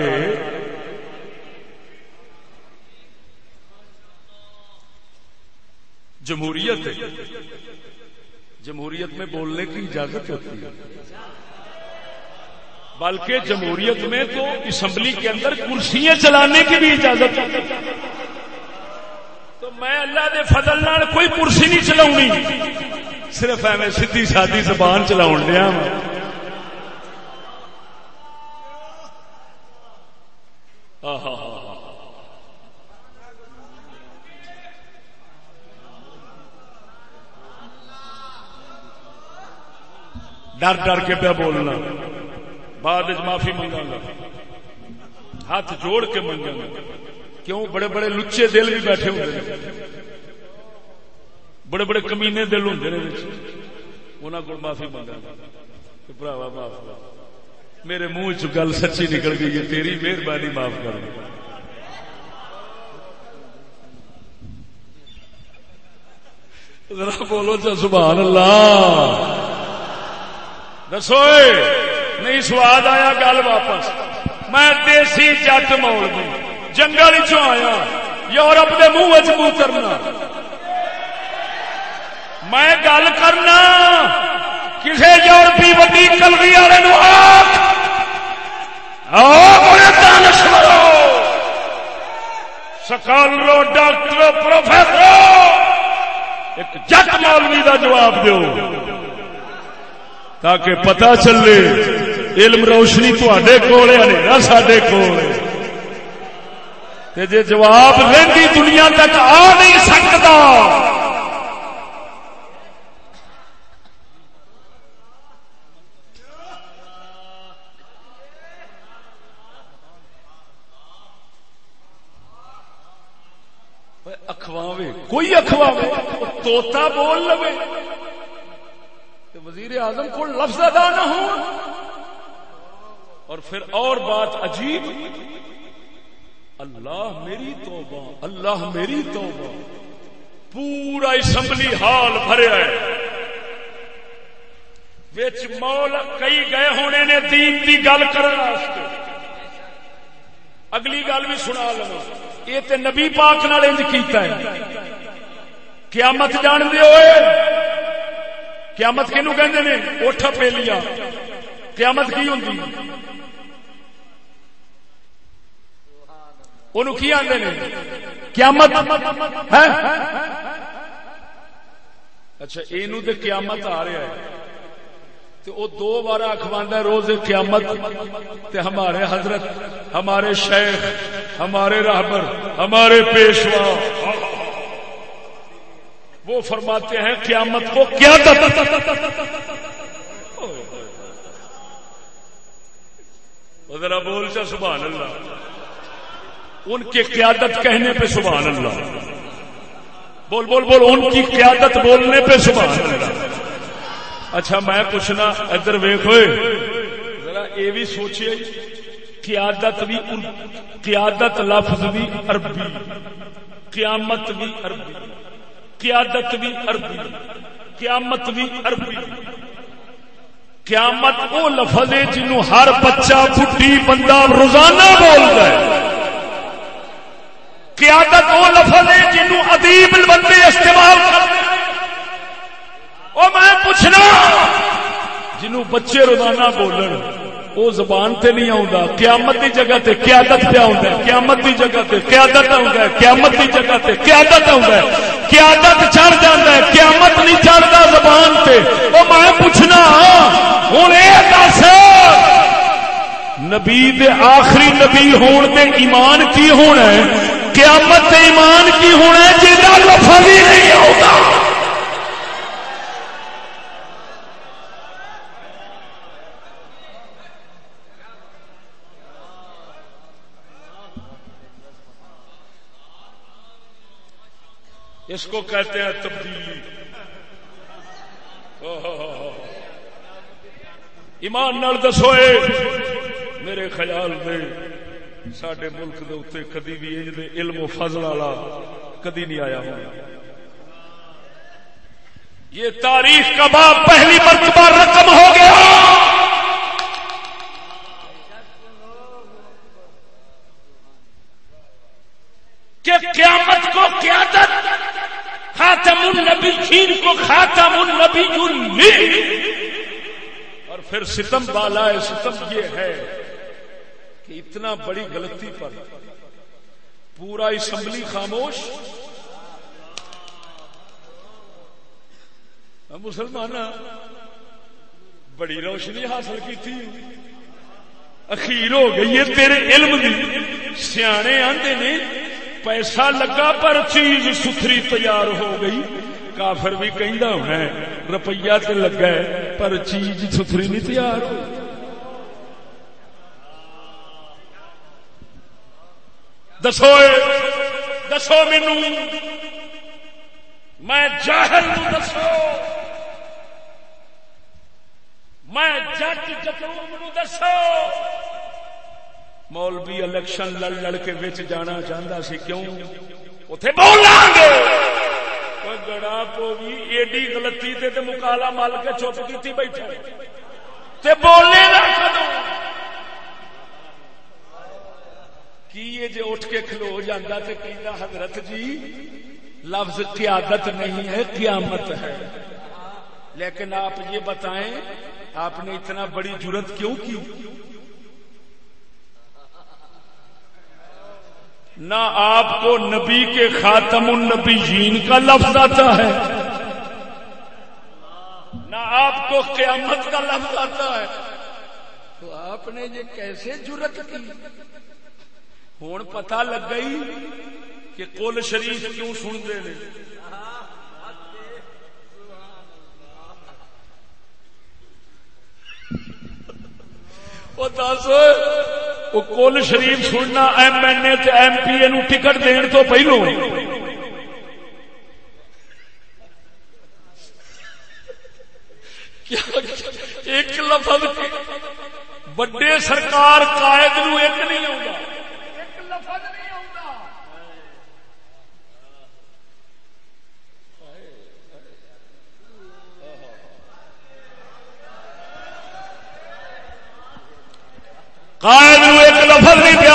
جمہوریت ہے، جمہوریت میں بولنے کی اجازت ہوتی ہے، بلکہ جمہوریت میں تو اسمبلی کے اندر کرسیاں چلانے کی بھی اجازت ہوتی ہے. تو میں اللہ دے فضل نال کوئی کرسی نہیں چلاؤنی، صرف ایویں سیدھی سادی زبان چلاؤن دیا. ڈر ڈر کے پیا بولنا، بعد معافی منگا گا، ہاتھ جوڑ کے منگا گا. کیوں؟ بڑے بڑے لچے دل بھی بیٹھے ہوتے ہیں، بڑے بڑے کمینے دل ہوتے ہیں، انہوں کو معافی منگا گا. بھراوا معاف کر، میرے منہ چ گل سچی نکل گئی ہے، تیری مہربانی معاف کر. ذرا بولو چا سبحان اللہ. دسو نہیں سواد آیا؟ گل واپس. میں دیسی جٹ مولوی جنگل چوں آیا، یورپ دے منہ وچ موترنا. میں گل کرنا کسے یورپی وڈی کلوی والے نو دانشورو، سکالرو، ڈاکٹرو، پروفیسرو، ایک جٹ مولوی دا جواب دیو تاکہ پتہ چلے علم روشنی تواڈے کول ہے، اندھیرا ساڈے کول ہے. تے جے جواب رہندی دنیا تک آ نہیں سکتا اخواوے، کوئی اخواوے، توتا بول لوے، وزیر اعظم کو لفظ ادا نہ ہو. اور پھر اور بات عجیب، اللہ میری توبہ، اللہ میری توبہ. پورا اسمبلی ہال بھریا ہے، وچ مول کئی گئے ہونے نے دین دی گل کرن واسطے. اگلی گل بھی سنا لو، یہ تے نبی پاک نال انج کیتا ہے. قیامت جان دے ہوئے، قیامت کینو کہندے نے؟ اٹھ پیلیا. قیامت کی ہوندی؟ اونوں کی آندے نے؟ قیامت ہے. اچھا اینو تے قیامت آ رہا ہے تے او دو بار اکھواندا ہے روز قیامت. تے ہمارے حضرت، ہمارے شیخ، ہمارے رہبر، ہمارے پیشوا وہ فرماتے ہیں قیامت کو قیادت. ذرا بول چا سبحان اللہ. ان کی قیادت کہنے پہ سبحان اللہ. بول بول بول، ان کی قیادت بولنے پہ سبحان اللہ. اچھا میں پوچھنا، ادھر ویکھو ذرا یہ بھی سوچئے، قیادت بھی، قیادت لفظ بھی عربی، قیامت بھی عربی، قیادت بھی عربی، قیامت بھی عربی. قیامت وہ لفظ ہے جنوں ہر بچہ بڈھی بندہ روزانہ بولتا ہے. قیادت وہ لفظ ہے جنوں ادیب بندے استعمال کرتے ہیں. اور میں پوچھنا جنوں بچے روزانہ بولن وہ زبان تے نہیں آؤں. قیامت کی جگہ تے قیادت پہ آؤں. قیامت کی جگہ تے قیادت آؤں. قیامت کی جگہ تے قیادت آؤں. قیادت چڑھ جاتا ہے، قیامت نہیں چڑھتا زبان تے. اور میں پوچھنا ہوں یہ دس، نبی دے آخری نبی ہون تے ایمان کی ہونا ہے؟ قیامت تے ایمان کی ہونا ہے جہاں لفظ ہی نہیں ہوتا. اس کو کہتے ہیں تبدیلی. ایمان نال دسو میرے خیال میں ساڈے ملک دے اوتے کدی بھی انج دے علم و فضل والا کدی نہیں آیا ہونا. یہ تاریخ کا باب پہلی مرتبہ رقم ہو گیا. کہ قیامت کو قیادت خاتم النبیین کو خاتم النبیین. اور پھر ستم بالا ہے. ستم یہ ہے کہ اتنا بڑی غلطی پر پورا اسمبلی خاموش. مسلمان بڑی روشنی حاصل کی تھی, اخیر ہو گئی ہے تیرے علم دی. سیانے آندے نے پیسہ لگا پر چیز ستھری تیار ہو گئی. کافر بھی کہندا ہونا ہے روپیہ تے لگا ہے پر چیز ستھری نہیں تیار ہوئی. دسو مینوں, میں جاہل نوں دسو, میں جٹ جتروم نوں دسو. مولوی الیکشن لڑ کے وچ جانا چاہتا سی, کیوں اوتھے بولاں گے. کوئی گڑا پوی ایڈی غلطی تے مکالا مل کے چپ کیتی بیٹھا تے بولے گا کدوں؟ کی یہ جو اٹھ کے کھلو جاتا تے کہندا حضرت جی لفظ قیادت نہیں ہے قیامت ہے. لیکن آپ یہ بتائیں آپ نے اتنا بڑی جرت کیوں کی؟ نہ آپ کو نبی کے خاتم النبیین کا لفظ آتا ہے, نہ آپ کو قیامت کا لفظ آتا ہے, تو آپ نے یہ کیسے جرت کی؟ ہون پتہ لگ گئی کہ قول شریف کیوں سنتے ہیں. وہ قول شریف سننا ایم این اے تے ایم پی اے نو ٹکٹ دین تو پہلو ایک لفظ بڑے سرکار قائد نو ایک نہیں آتا, ایک لفظ نہیں آتا. قائد نو ایک لفظ نہیں پیا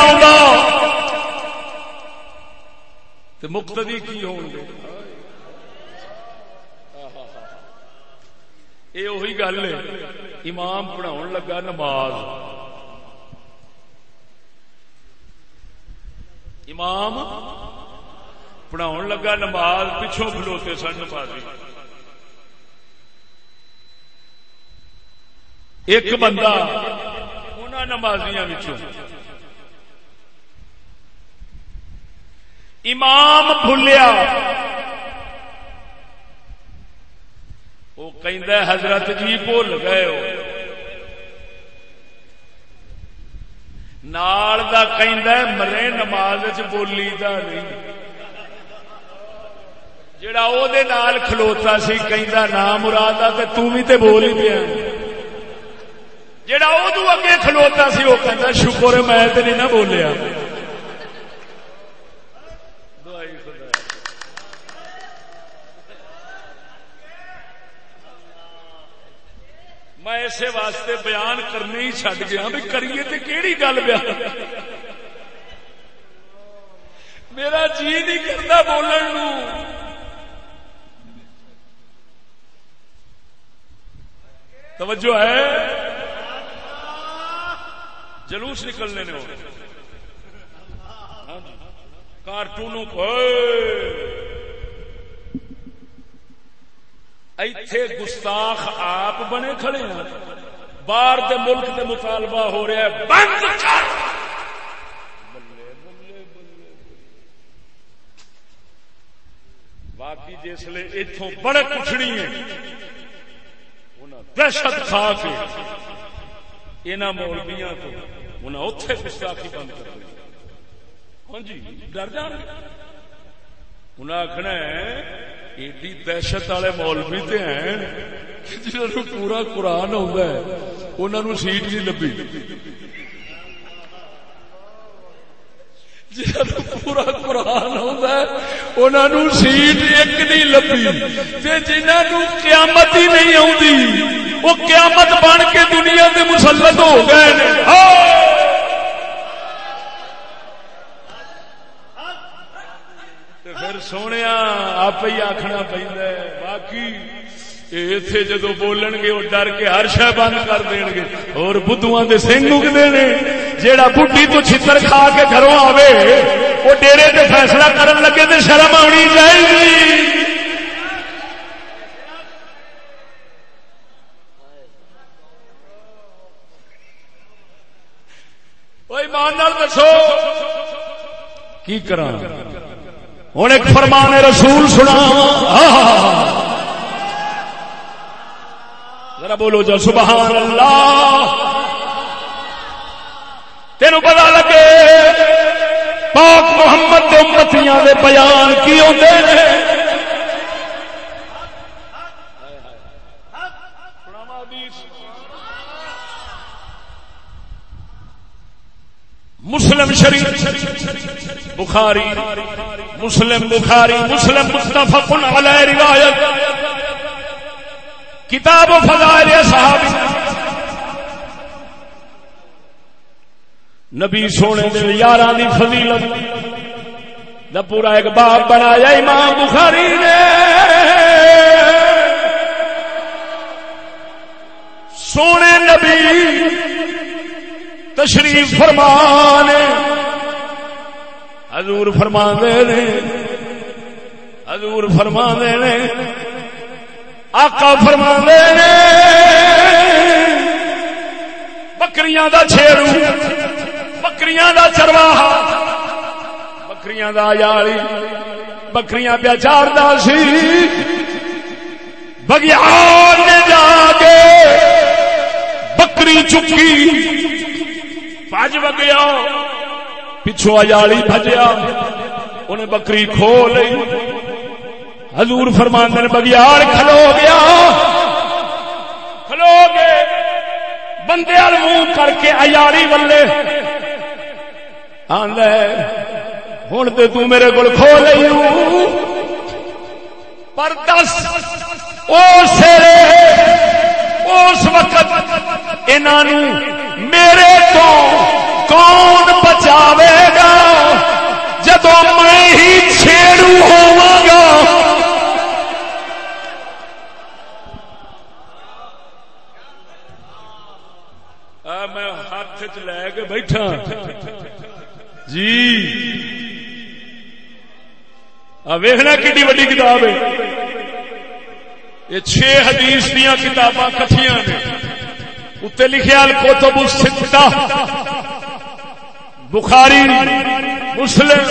تو مقتدی کی ہون گے؟ یہ وہی گل ہے. امام پڑھاؤ لگا نماز, امام پڑھاؤ لگا نماز, پچھوں کھلوتے سن نمازی. ایک بندہ نمازیاں امام بھولیا, وہ کہندا حضرت جی بھول گئے ہو. نال دا کہندا مرے نماز وچ بولی دا نہیں. جڑا او دے نال کھلوتا سی کہندا نا مراد تے تو بھی تے بول ہی پیا. جڑا ادو اگے کھلوتا سی وہ کہتا شکر ہے میں تے نہیں نہ بولیا. میں اسے واسطے بیان کرنے ہی چھڈ گیا بھی کریے تے کیڑی گل بیان. میرا جی نہیں کرتا بولن نو. توجہ ہے, جلوس نکلنے نے کارٹونوں کو ایتھے گستاخ آپ بنے کھڑے ہیں. باہر دے ملک دے مطالبہ ہو رہا ہے بند کر. باقی جسلے اتوں بڑے کچھڑی ہیں دہشت کھا کے انہاں مولویاں تو انہاں اوتھے گستاخی بند کر دی. ہاں جی ڈر جان گے. انہیں آخنا ایڈی دہشت والے مولوی تے ہیں جنہوں پورا قرآن آتا ہے انہوں سیٹ نہیں لبھی، جنہوں پورا قرآن آتا ہے انہوں سیٹ ایک نہیں لبھی، جنہوں قیامت ہی نہیں آتی وہ قیامت بن کے دنیا کے مسلط ہو گئے۔ پھر سونے آپ ہی آخنا پہنتا ہے، باقی اتنے جدو بولن گے وہ ڈر کے ہر شہ بند کر دیں گے اور بدھواں دے سنگ اگتے ہیں۔ جیڑا بڈھی تو چھتر کھا کے گھروں آوے وہ ڈیرے تے فیصلہ کرن لگے تے شرم آنی چاہیے۔ وہ ایمان نال دسو کی کراں؟ ہوں ایک فرمان رسول سنا، ذرا بولو جو سبحان اللہ۔ تینوں پتا لگے پاک محمد دے امتیاں دے بیان کی ہوندے نے۔ مسلم شریف بخاری مسلم متفق علیہ روایت کتاب و فضائل صحابی، نبی سونے دے یاراں دی فضیلت دا پورا ایک باب بنایا امام بخاری نے۔ سونے نبی تشریف فرمانے حضور فرماندے نے آقا فرماندے نے بکریاں دا چھیڑو، بکریاں دا چرواہا، بکریاں دا یالی، بکریاں پیا چاردا سی۔ بگیار نے جا کے بکری چکی، بج وگیا، پچھو اجالی بھجیا، انہیں بکری کھو لئی۔ حضور فرماندے نے بگیار کھلو گیا، کھلو گے بندے ال منہ کر کے اجالی ولے آندا ہن تے تو میرے کول کھو لئی، پر دس اس وقت انہاں نوں میرے تو کون بچاوے گا جدو میں ہی چھیڑو ہوواں گا۔ میں ہاتھ چ لے کے بیٹھا جی، ویکھنا کتنی وڈی کتاب ہے یہ، 6 حدیث دیاں کتاباں کٹھیاں نے، اتنے لکھیا الکتب الستہ، بخاری، مسلم،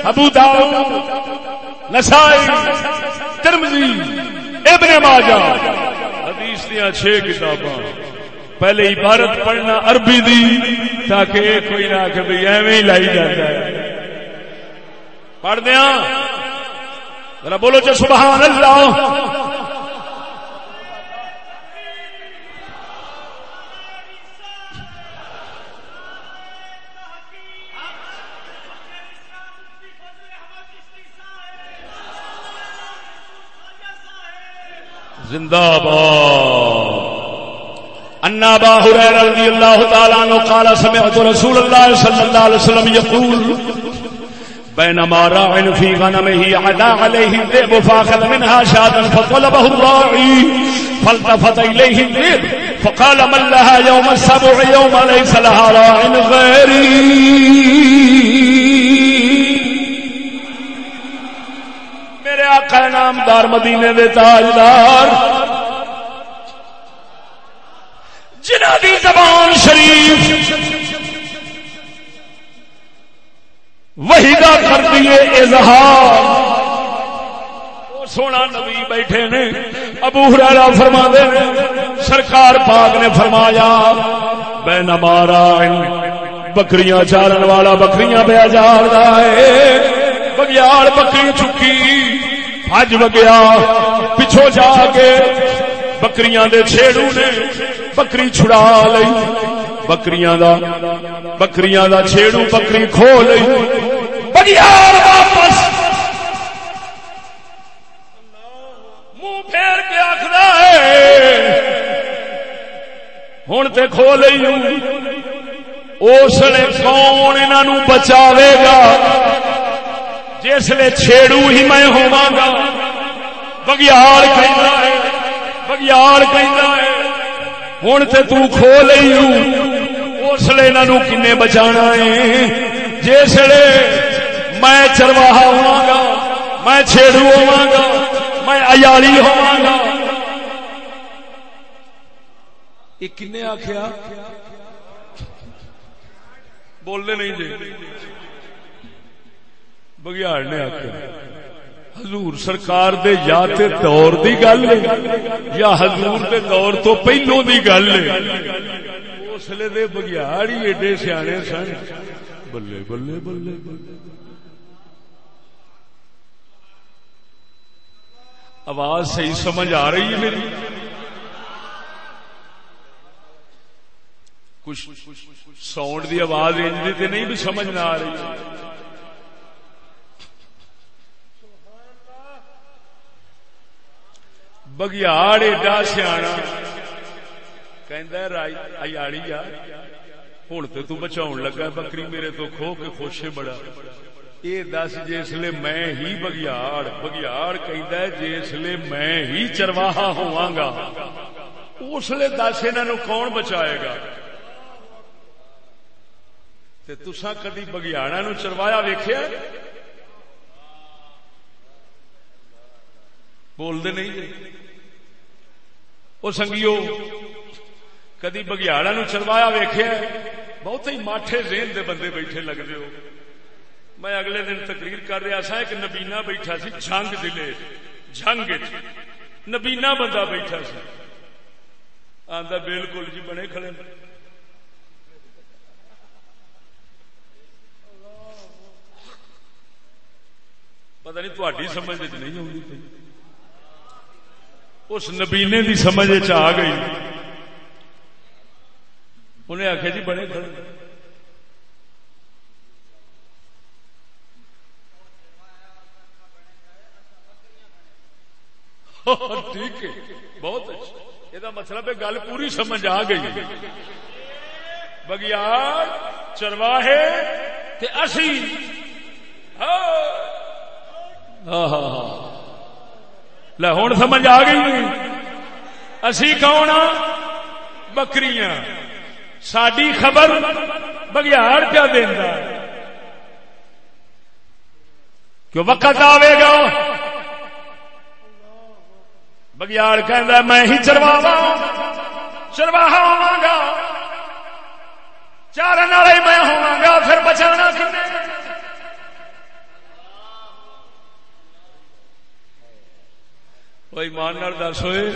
ابو داؤد، نسائی، ترمذی، ابن ماجہ، حدیث دیاں 6 کتاباں۔ پہلے عبارت پڑھنا عربی دی تاکہ کوئی نہ کہ بھئی ایویں ہی لائی جاتا ہے۔ پڑھ دیاں ذرا بولو جو سبحان اللہ۔ زندہ باد۔ ان ابا ہریرہ رضی اللہ تعالی عنہ قال سمعت رسول اللہ صلی اللہ علیہ وسلم یقول بینما راع فی غنمه عدا علیہ الذئب فاخذ منها شاة فطلبه الراعی فالتفت الیہ الذئب فقال من لها يوم السبع يوم ليس لها راع غیری۔ میرے آقا نامدار مدینے دے تاجدار جنہاں دی زبان شریف وحی دا کر دیے اظہار، وہ سونا نبی بیٹھے نے، ابو ہریرہ فرماندے نے سرکار پاک نے فرمایا بینما راع، بکریاں چارن والا بکریاں پہ جاردا ہے، بگیار بکری چکی، حج وگیا پچھو جا کے بکریاں دے چھیڑو نے بکری چھڑا لئی بکریاں دا چھیڑو بکری کھو لئی بگیار واپس منہ پھیر کے آخدا ہے ہن تے کھو لئی اس لیے کون انہاں بچاوے گا جس لیے چھیڑو ہی میں ہوواں گا بگیار کہندا ہے ہن تے تو کھو لئی اس لیے انہاں کنے بچانا ہے جس لیے میں چرواہا ہوواں گا میں چھیڑو ہوواں گا میں عیالی ہوواں گا یہ کنے آکھیا بولنے نہیں جی بگیاڑ نے آخیا حضور سرکار دے یا تے دور دی گل یا حضور دے دور تو پہلو دی گل اس لیے دے بگیاڑ ہی ایڈے سیانے سن بلے بلے بلے بلے آواز صحیح سمجھ آ رہی ہے میری کچھ ساؤنڈ دی آواز انجی تے نہیں بھی سمجھ نہ آ رہی بگیاڑ ایڈا سیانا کہندا عیالی یار ہن تے تو بچاؤن لگا بکری میرے تو کھو کے خوش ہے بڑا یہ دس جس لے میں ہی بگیاڑ کہندا ہے جس لے میں ہی چرواہا ہوواں گا اس لے دس انہاں کون بچائے گا تے تساں کدی بگیاڑاں نو چروایا ویکھیا بول دے نہیں او سنگیو کدی بگیاڑاں نو چروایا ویکھیا بہت ہی ماٹھے ذہن دے بندے بیٹھے لگدے ہو میں اگلے دن تقریر کر رہا سا ایک نبینا بیٹھا سی جنگ ضلع جنگ نبینا بندہ بیٹھا سی آندا بالکل جی بنے کھڑے پتہ نہیں تہاڈی سمجھ وچ نہیں ہوندی پئی اس نبینے دی سمجھ وچ آ گئی انہیں آخیا جی بنے کھڑے ٹھیک ہے بہت اچھا یہ مطلب ہے گل پوری سمجھ آ گئی بگیاڑ چرواہے تے اسی لے ہن سمجھ آ گئی اسی کون بکریاں ساڈی خبر بگیاڑ پیا دیندا کہ وقت آوے گا بگیاڑ کہندا میں ہی چرواہا ہوواں گا چارن والے میں ہوواں گا پھر بچانا کنے کوئی ایمان نال دس ہوئے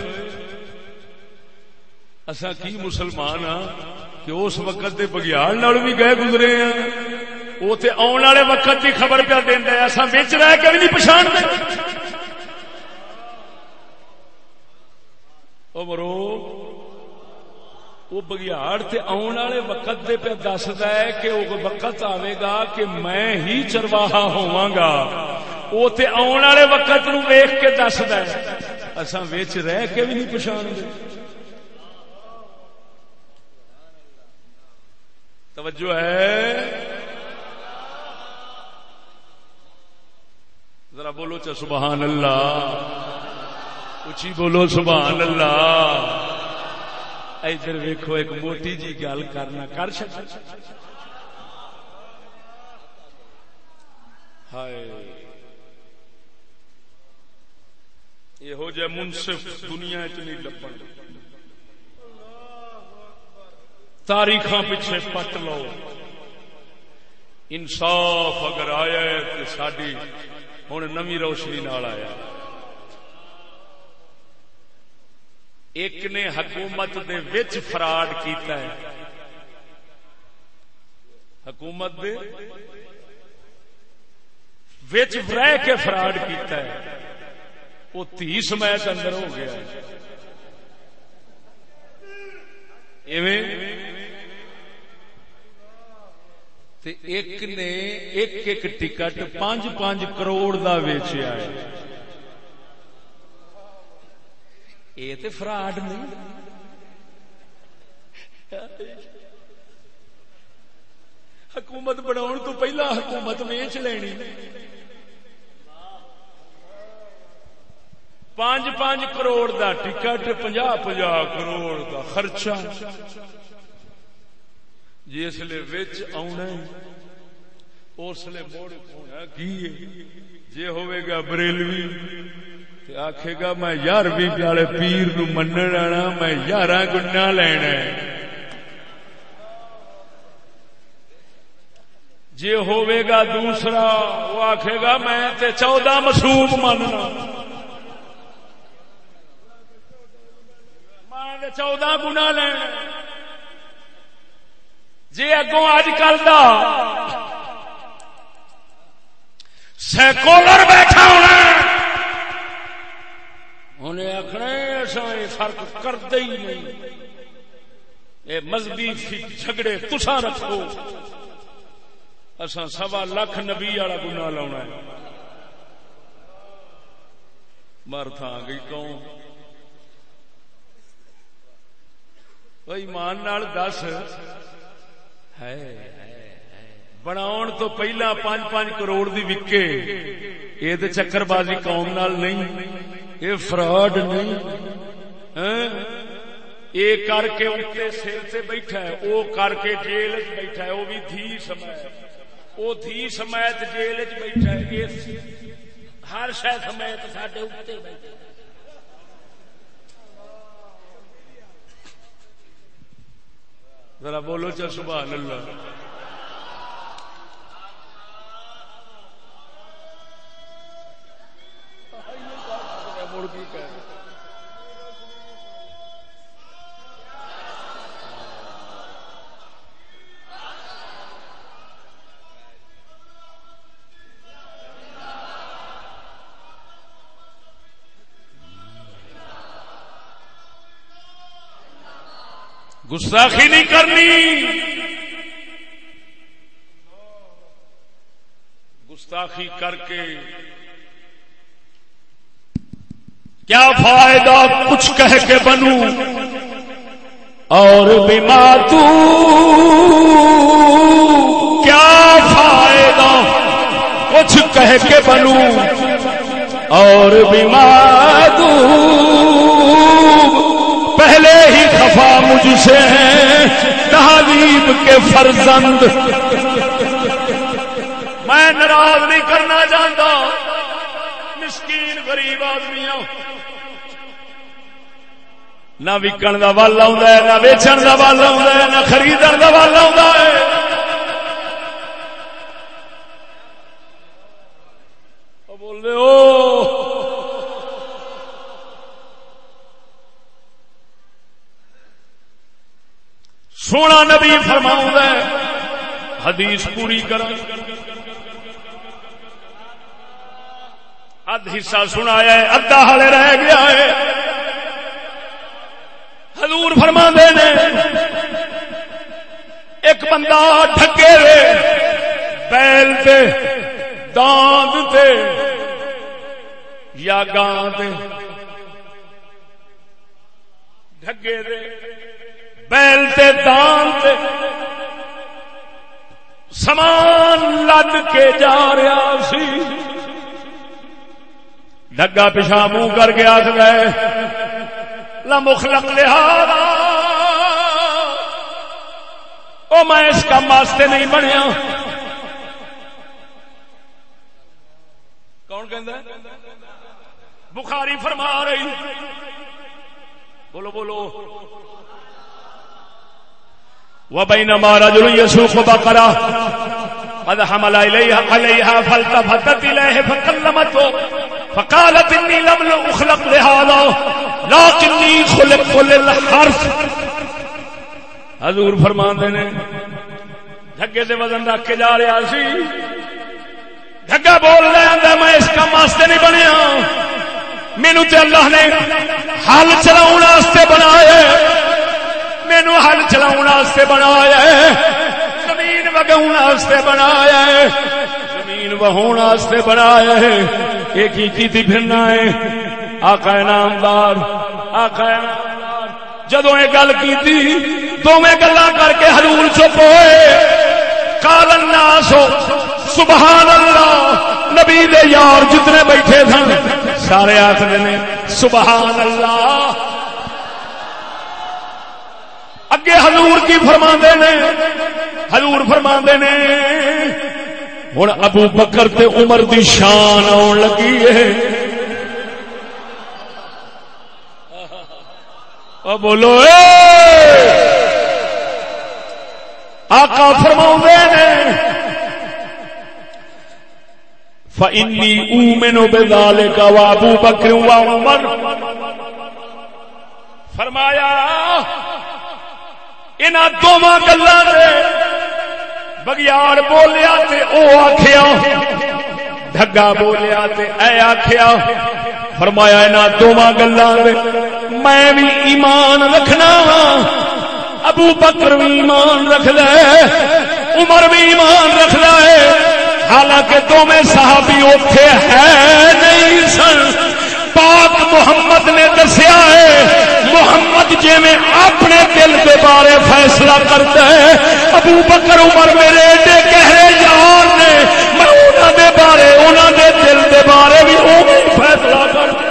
اساں کی مسلمان ہاں کہ اس وقت دے بگیاڑ نال بھی گئے گزرے ہیں وہ تے آن والے وقت کی خبر پیا دیندا ہے اساں وچ رہ کے بھی نہیں پچھاندے او مرو وہ بگیاڑ تے آن والے وقت دے پہ دسدا ہے کہ وہ وقت آئے گا کہ میں ہی چرواہا ہوواں گا وہ تے آن والے وقت نو ویکھ کے دسدا ہے اساں وچ رہ کے بھی نہیں پچھاندے توجہ ہے ذرا بولو چا سبحان اللہ اچھی بولو سبحان اللہ ادھر ویکھو ایک موٹی جی گل کرنا کر سکتا ہائے یہو جہ منصف دنیا چ نہیں لبن تاریخاں پیچھے پٹ لو انصاف اگر آیا ہے تو ساڈی ہن نویں روشنی نال آیا ایک نے حکومت دے وچ فراڈ کیتا ہے حکومت دے وچ رہ کے فراڈ کیتا ہے وہ 30 سمیت اندر ہو گیا ایویں تے ایک نے ایک ٹکٹ 5-5 کروڑ دا ویچیا ہے. یہ تے فراڈ نہیں. حکومت بناؤ تو پہلا حکومت ویچ لینی. 5-5 کروڑ دا ٹکٹ 50-50 کروڑ دا خرچہ. جس لے وچ آنا اس لے موڑ ہونا کی جے ہوئے گا بریلوی تے آکھے گا میں 11ویں والے پیر نو منن آنا میں 11 گنا لینا ہے. جے ہوئے گا دوسرا وہ آکھے گا میں تے 14 مسوب مننا میں 14 گنا لینا. جی اگوں اج کل دا سیکولر بیٹھا ہونا انہیں آخنا ایسا فرق کرتے ہی نہیں. یہ مذہبی جھگڑے تسا رکھو اساں 1.25 لاکھ نبی والا گناہ لاؤنا ہے. مر تھا گئی قوم. ایمان نال دس بناؤن تو پہلا 5-5 کروڑ دی وکے. یہ تو چکر بازی قوم نال نہیں. یہ فراڈ نہیں. یہ کر کے اتنے سر سے بیٹھا ہے وہ کر کے جیل بیٹھا ہے. وہ بھی دھی سمیت وہ دھی سمیت جیل بیٹھا ہے. ہر شے سمیت ساڈے اتنے بیٹھا. ذرا بولو چا سبحان اللہ. گستاخی نہیں کرنی. گستاخی کر کے کیا فائدہ کچھ کہہ کے بنوں اور بیمار تو کیا فائدہ کچھ کہہ کے بنوں اور بیمار تو پہلے ہی خفا مجھ سے ہیں تہذیب کے فرزند. میں ناراض نہیں کرنا چاہتا مسکین غریب آدمیوں. نہ وکن دا ول آوندا ہے نہ ویچن دا ول آوندا ہے نہ خریدن دا ول آوندا ہے. او بول دے او سونا نبی فرماؤں ہے حدیث پوری کر ادھ حصہ سنایا ہے ادھا ہالے رہ گیا ہے. حضور فرما دے نے ایک بندہ ڈھکے بیل تے داند تے یا گاں تے ڈھگے دے بیل تے دان تے سامان لد کے جا رہا سی. ڈگا پیشاں منہ کر کے آکھ گئے لمخلق لہذا او میں اس کا واسطے نہیں بنیا. کون کہندا ہے؟ بخاری فرما رہی. بولو بولو. وبينما رجل يسوق بقرة قد حمل عليها فالتفتت إليه فكلمته فقالت إني لم أخلق لهذا لكني خلقت للحرث. حضور فرماندے نے ڈھگے سے وزن رکھ کے جا رہا سی. ڈھگا بول رہا ہے میں اس کام واسطے نہیں بنیا مینوں تے اللہ نے حل چلاؤن واسطے بنایا، مینوں حل چلاؤن واسطے بنایا، زمین وگاؤن واسطے بنایا، زمین وہون واسطے بنایا، ایک ہی کیتی پھرنا ہے۔ آقا انعامدار، آقا انعامدار جدوں یہ گل کیتی دوویں گلاں کر کے حضور چپ ہوئے۔ قال الناس سبحان اللہ، نبی دے یار جتنے بیٹھے سن سارے آخر نے سبحان اللہ۔ اگے حضور کی فرماندے نے، حضور فرماندے نے ہن ابو بکر تے عمر دی شان آن لگی ہے۔ بولو آقا فرماؤندے نے فإنی أؤمن بذلك وأبو بکر وعمر، فرمایا انہاں دوواں گلاں دے بگیاڑ بولیا تے او آکھیا، ڈھگا بولیا تے اے آکھیا، فرمایا انہاں دوواں گلاں دے میں بھی ایمان رکھنا، ابو بکر بھی ایمان رکھدا ہے، عمر بھی ایمان رکھدا ہے، حالانکہ دونوں صحابی اوتھے ہے نہیں سن۔ پاک محمد نے دسیا ہے محمد جی میں اپنے دل کے بارے فیصلہ کرتا ہے، ابو بکر عمر میرے ایڈے گہرے یار نے، میں انہاں دے بارے انہاں دے دل دے بارے بھی اوہی فیصلہ کرتا۔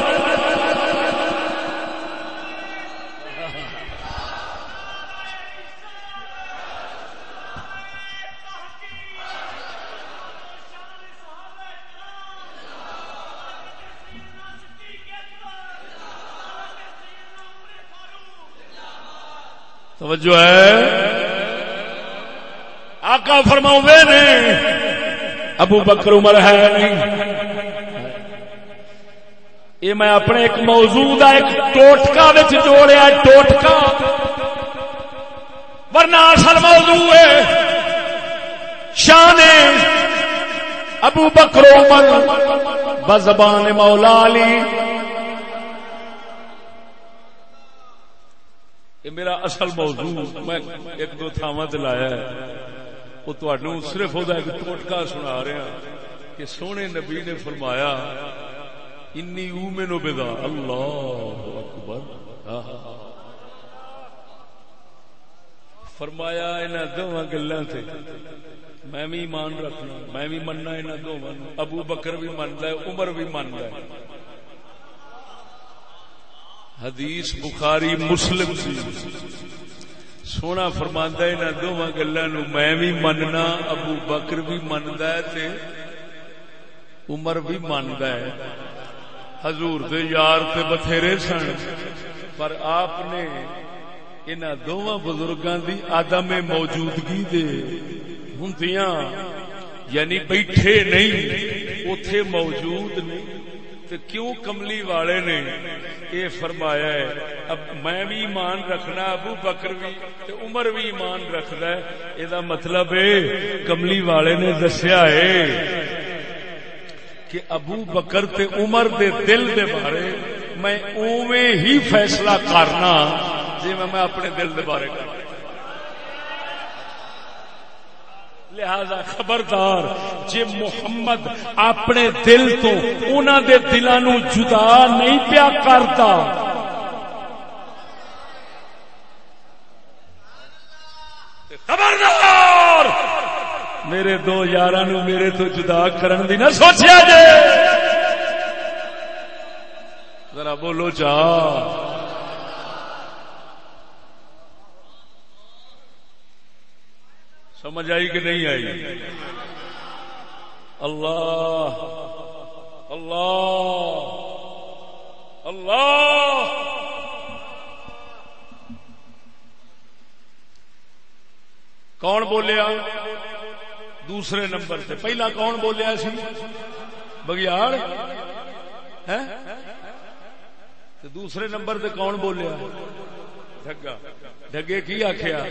توجہ ہے، آقا فرماؤندے نے ابو بکر عمر ہے نہیں۔ یہ میں اپنے ایک موضوع دا ایک ٹوٹکا وچ جوڑیا، ٹوٹکا، ورنہ اصل موضوع ہے شان ابو بکر عمر بزبان مولا علی۔ یہ میرا اصل موضوع میں ایک دو تھاواں تے لایا ہے، وہ تہاڈوں صرف وہ ایک ٹوٹکا سنا رہا کہ سونے نبی نے فرمایا انی اومن بذا، اللہ اکبر، فرمایا انہاں دوواں گلاں تے میں بھی ایمان رکھنا، میں بھی مننا انہاں دوواں نوں، ابو بکر بھی مندا ہے، عمر بھی مندا ہے۔ حدیث بخاری مسلم سی، سونا فرماندا ہے انہاں دوواں گلاں نوں میں بھی مننا، ابو بکر بھی مندا ہے تے عمر بھی مندا ہے۔ حضور دے یار تے بتھیرے سن، پر آپ نے انہاں دوواں بزرگاں دی عدم موجودگی دے ہوندیاں، یعنی بیٹھے نہیں اوتھے موجود نہیں، تے کیوں کملی والے نے یہ فرمایا ہے اب میں بھی ایمان رکھنا، ابو بکر بھی تے عمر بھی ایمان رکھدا ہے۔ یہ مطلب ہے کملی والے نے دسیا ہے کہ ابو بکر تے عمر دے دل دے بارے میں اوویں ہی فیصلہ کرنا جی میں اپنے دل دے بارے کرنا۔ لہذا خبردار جے محمد اپنے دل تو انہاں دے دلاں نوں جدا نہیں پیا کرتا، خبردار میرے دو یاراں نوں میرے تو جدا کرن دی نہ سوچیا جے۔ ذرا بولو جا، سمجھ آئی کہ نہیں آئی؟ اللہ اللہ اللہ، کون بولیا دوسرے نمبر سے؟ پہلا کون بولیا سی؟ بگیاڑ ہے؟ دوسرے نمبر سے کون بولیا؟ ڈھگا۔ ڈھگے کی آخیا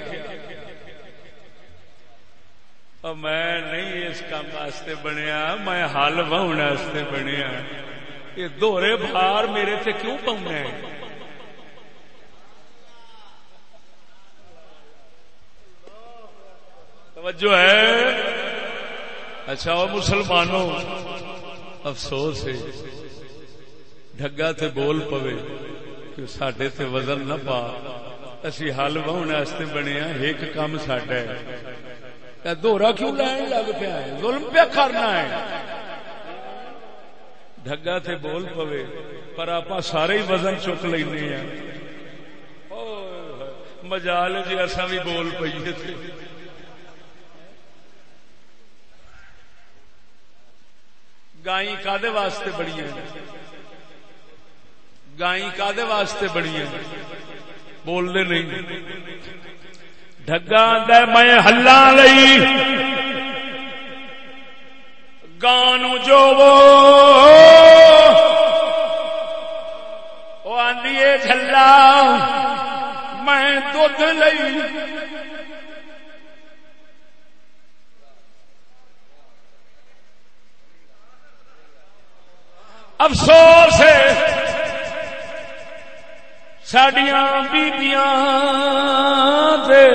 میں نہیں اس کام واسطے بنیا، میں حل واہن واسطے بنیا۔ یہ دوہرے بھار میرے تے کیوں پاؤنا ہے؟ توجہ ہے؟ اچھا وہ مسلمانوں افسوس ہے ڈھگا تے بول پوے کہ ساڈے تے وزن نہ پا، اسی حل واؤن واسطے بنے ہاں، ایک کام ساڈا ہے، دوہرا کیوں لین لگ پیا ہے؟ ظلم پیا کرنا ہے۔ ڈھگا تے بول پوے پر آپ سارے ہی وزن چک لینے ہیں، مجال جی اصا بھی بول پیے تھے۔ گائیں کادے واسطے بڑی ہیں؟ گائیں کادے واسطے بڑی ہیں؟ بول دے نہیں۔ ڈھگا آندا میں ہلا لئی گانو جو وہ آندی ہے جھلا میں دودھ لئی۔ افسوس ہے ساڈیاں بیبیاں تے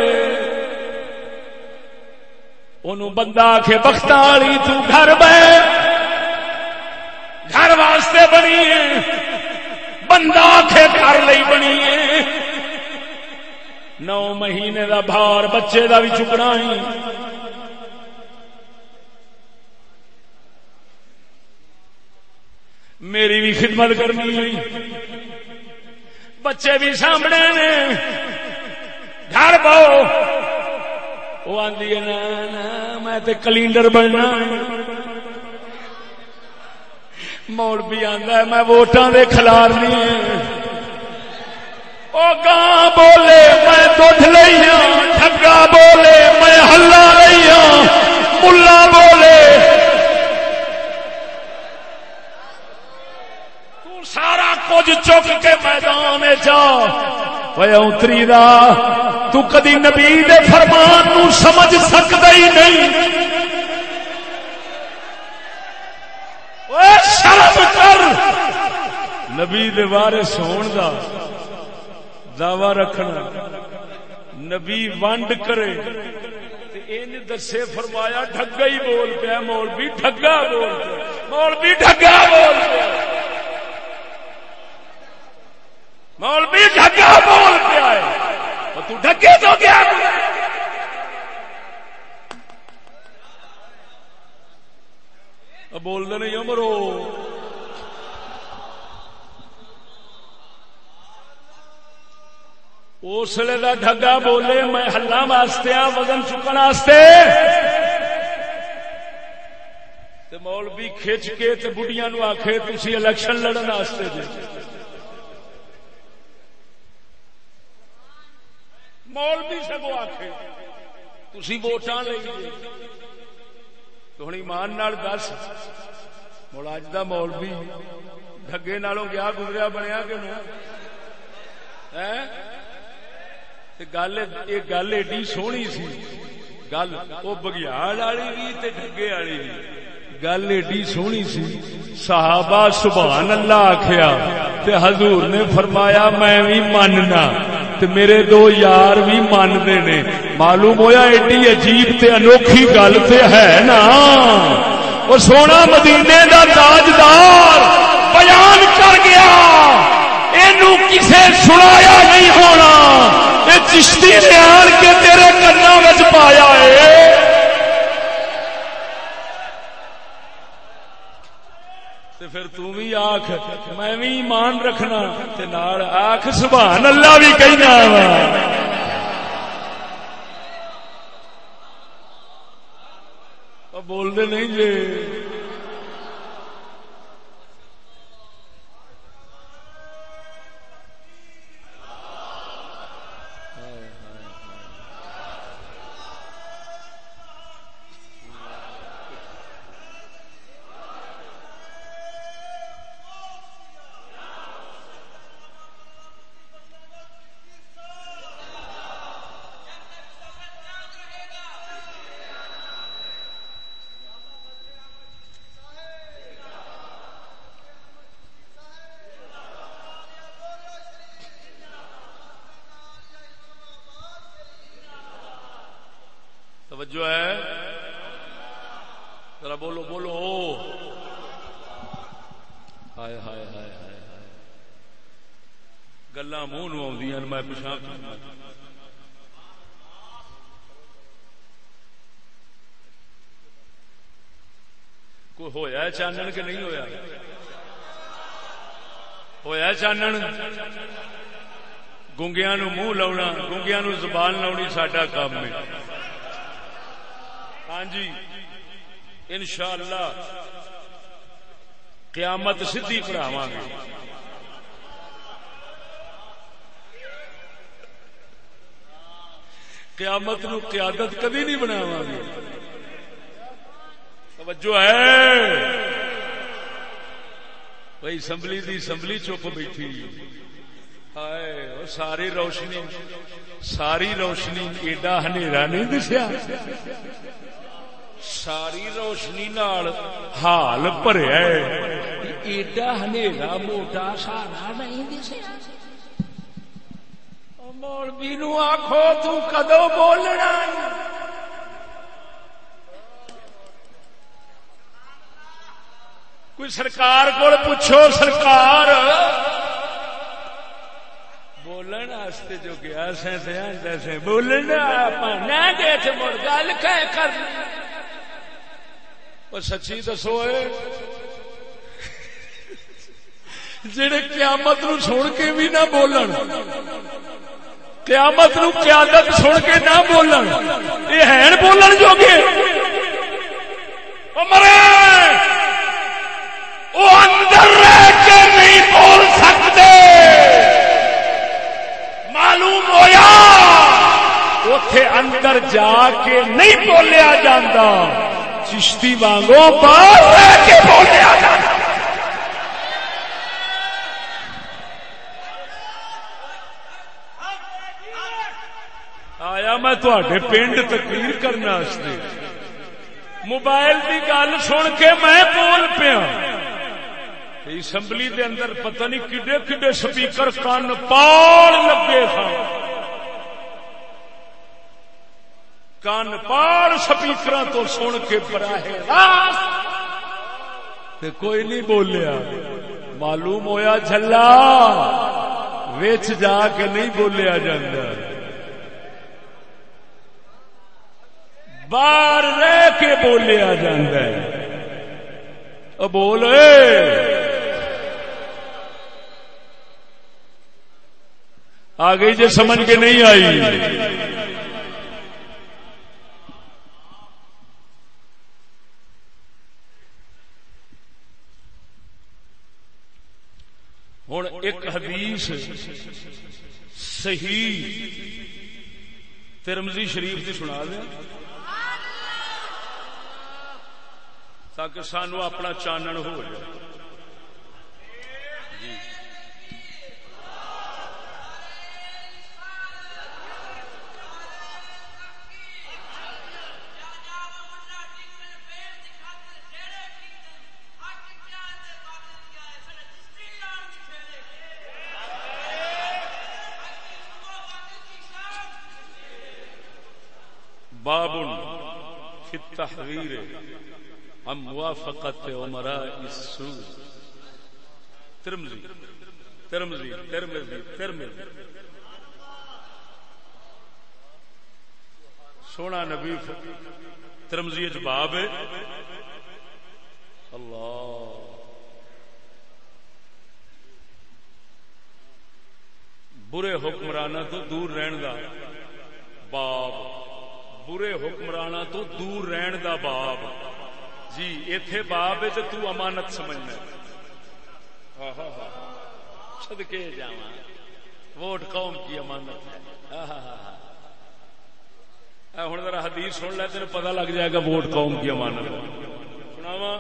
انہوں بندہ آکھے بختاں والی تو گھر بہ، گھر واسطے بنی ہے، بندہ آکھے گھر لئی بنی ہے۔ 9 مہینے دا بھار بچے دا بھی چکنا ہی، میری بھی خدمت کرنی ہے، بچے بھی سامنے نے، گھر بہو۔ وہ آندی ہے نا میں تے کلینڈر بننا، مولوی آندا ہے میں ووٹاں دے کھلارنی ہے۔ او گاں بولے میں دودھ لئی ہاں، ڈھگا بولے میں ہلا لئی ہاں، ملا بولے تو سارا کچھ چک کے میدان جا۔ وے اتری دا تو کدی نبی دے فرمان نو سمجھ سکدا ہی نہیں۔ اوے شرم کر، نبی دے وارث ہون دا دعوی رکھنا، نبی ونڈ کرے تے این دسے فرمایا ڈھگا ہی بول پیا، مولوی ڈھگا بول پیا، مولوی ڈھگا بول پیا، مولوی ڈھگا بول پیا ہے، اور تو ڈھگے تو گیا۔ اب بول دے نہیں عمرو، اس لیے دا ڈھگا بولے میں ہلا واسطے آ، وزن چکن واسطے، تے مولوی کھچ کے تے بڑھیاں نو آکھے تسی الیکشن لڑن واسطے جے، مولوی سگو آکھے تسی ووٹاں لئی جے۔ تو ہن ایمان نال دس مڑ اج دا مولوی ڈھگے نالوں گیا گزریا بنیا کہ نہیں؟ گل ایڈی سونی سی، گل وہ بگیاڑ والی بھی تے ڈھگے والی بھی، گل ایڈی سونی سی، صحابہ سبحان اللہ آکھیا تے حضور نے فرمایا میں بھی ماننا تے میرے 2 یار بھی مانتے نے۔ معلوم ہویا ایڈی عجیب تے انوکھی گل تے ہے نا۔ وہ سونا مدینے دا تاجدار بیان کر گیا، اینو کسے سنایا نہیں ہونا، یہ چشتی نے آن کے تیرے کناں وچ پایا ہے۔ تے پھر تو بھی آکھ میں بھی ایمان رکھنا تے نال آکھ سبحان اللہ بھی کہنا وا۔ بول دے نہیں جے۔ توجہ ہے ذرا بولو بولو ہائے ہائے ہائے ہائے گلاں منہ نو آؤندیاں میں پیچھے کوئی ہویا چانن کہ نہیں ہویا ہویا چانن گونگیاں نو منہ لاؤنا گونگیاں نو زبان لاؤنی ساڈا کام ہے ہاں جی انشاءاللہ قیامت سدھی پڑھاواں گے قیامت نو قیادت کبھی نہیں بناواں گے توجہ ہے بھائی اسمبلی دی اسمبلی چپ بیٹھی ہائے ساری روشنی ایڈا ہنیرا نہیں دسیا ساری روشنی نال حال بھریا ایڈا ہنیرا موٹا سارا نہیں دسیا مولوی نو آکھو تو کدو بولنا کوئی سرکار کو پوچھو سرکار بولن واسطے جو گیا سے بولنا مڑ گل کر سچی دسو جڑے قیامت نو سن کے بھی نہ بولن قیامت نو قیادت سن کے نہ بولن یہ ہے بولن جو گے وہ اندر رہ کے نہیں بول سکتے معلوم ہویا اوتھے اندر جا کے نہیں بولیا جاتا چشتی وانگو باہر رہ کے بولیا جاتا آیا میں تواڈے پنڈ تقریر کرنا واسطے موبائل کی گل سن کے میں بول پیا اسمبلی دے اندر پتہ نہیں کڈے کڈے سپیکر کان پاڑ لگے سن کان پاڑ سپیکراں تو سن کے براہ راست کوئی نہیں بولیا معلوم ہویا جھلا وچ جا کے نہیں بولیا جاندا باہر رہ کے بولیا جاندا ہے بولے آ گئی جی سمجھ کے نہیں آئی ہوں ایک حدیث صحیح ترمذی شریف کی سنا دیا تاکہ سانو اپنا چانن ہو جائے باب فی التحذیر عن موافقت امراء السوء ترمذی سونا نبی ترمذی وچ باب ہے اللہ برے حکمراناں تو دور رہن دا باب برے حکمراناں تو دور رہن دا باب جی ایتھے باب ہے تو امانت سمجھنا صدقے جاواں ووٹ قوم کی امانت ہے ہن ذرا حدیث سن لے تیرے پتہ لگ جائے گا ووٹ قوم کی امانت سناواں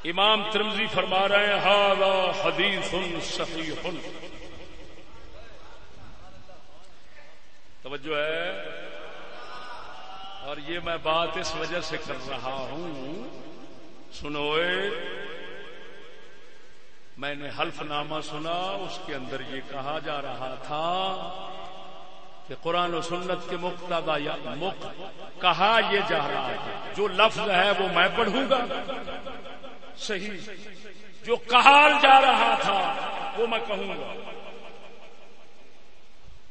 امام ترمذی فرما رہے ہیں ھذا حدیث صحیح توجہ ہے اور یہ میں بات اس وجہ سے کر رہا ہوں سنوئے میں نے حلف نامہ سنا اس کے اندر یہ کہا جا رہا تھا کہ قرآن و سنت کے مقتضا یا کہا یہ جا رہا ہے جو لفظ ہے وہ میں پڑھوں گا صحیح، جو کہا جا رہا تھا وہ میں کہوں گا.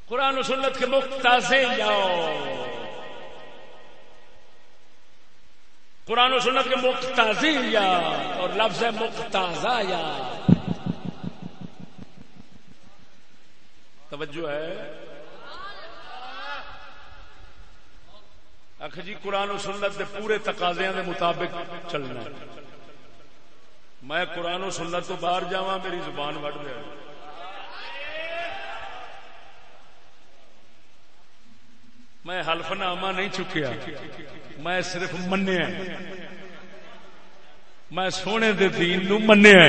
قرآن و سنت کے مقتضے یا قرآن و سنت کے مقتضی یا اور لفظ ہے مقتضا یا. توجہ ہے. آخ جی قرآن و سنت کے پورے تقاضیاں دے مطابق چلنا. میں قرآن و سنت تو باہر جاواں میری زبان وڈ دے. میں حلف نامہ نہیں چکیا، میں صرف منیا. میں سونے دے دین نو منیا.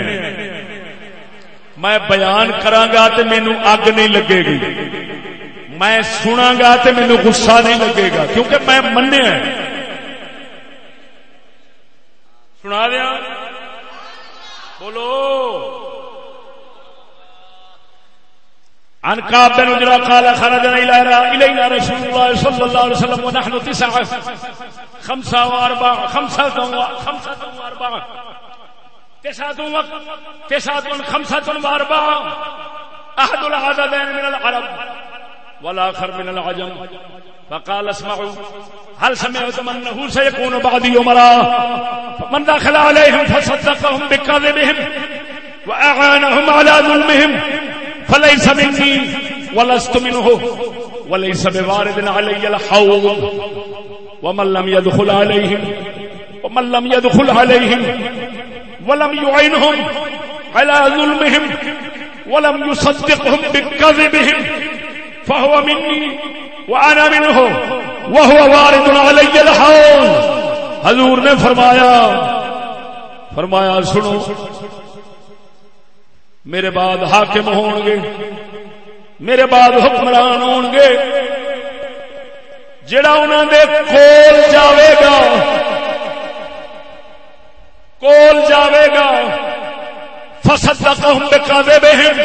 میں بیان کراں تے مینوں اگ نہیں لگے گی، میں سنا گا تے مینوں غصہ نہیں لگے گا کیونکہ میں منیا. سنا دیا بولو. عن كعب بن عجرة قال خرجنا إلينا رسول الله صلى الله عليه وسلم ونحن 9 أحد العددين من العرب والآخر من العجم. فقال اسمعوا هل سمعتم أنه سيكون بعدي أمراء فمن دخل عليهم فصدقهم بكذبهم وأعانهم على ظلمهم فليس مني ولست منه وليس بوارد علي الحوض ومن لم يدخل عليهم ولم يعينهم على ظلمهم ولم يصدقهم بكذبهم فهو مني وأنا منه وهو وارد علي الحوض. حضور نے فرمایا سنو میرے بعد حاکم ہون گے، میرے بعد حکمران ہون گے، جڑا انہاں دے کول جاوے گا فصدقهم بکذبهم،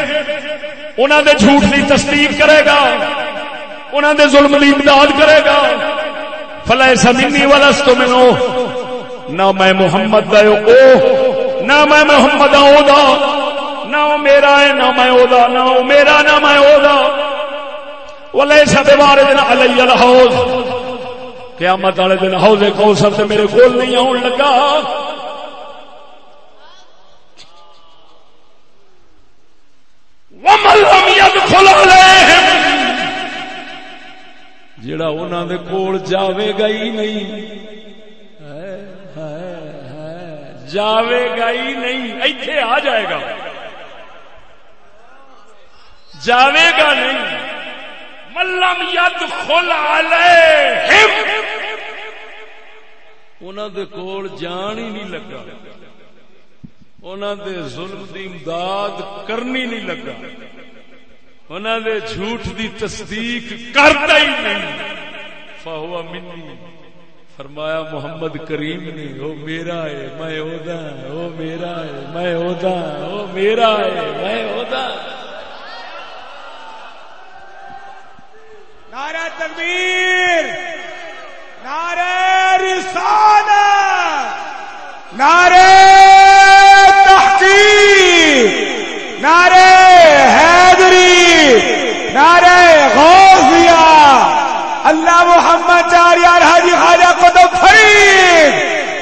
انہاں دے جھوٹ دی تصدیق کرے گا، انہاں دے ظلم دی امداد کرے گا. فلیس منی ولست منہ، نہ میں محمد دا او نہ میں محمد او دا، نہ میرا ہے نہ میں اودا، نہ میرا نہ میں اودا. ولیس بوارد علی الحوض، قیامت والے دن حوض کوثر سے میرے کول نہیں آن لگا. ومن لم يدخل عليهم، جڑا انہاں دے کول جاوے گا ہی نہیں، جاوے گا ہی نہیں، ایتھے آ جائے گا، جاوے گا نہیں. ملم يدخل عليهم، انہاں دے کول جان ہی نہیں لگا، انہاں دے ظلم دی امداد کرنی نہیں لگا، انہاں دے جھوٹ دی تصدیق کرتا ہی نہیں. فہو منی، فرمایا محمد کریم نے وہ میرا ہے میں اودا، وہ میرا ہے میں اودا، وہ میرا ہے میں اودا. نعرہ تکبیر، نعرہ رسالت، نعرہ تحقیق، نعرہ حیدری، نعرہ غوثیہ، اللہ محمد چاریار حاجی خواجہ قطب فرید،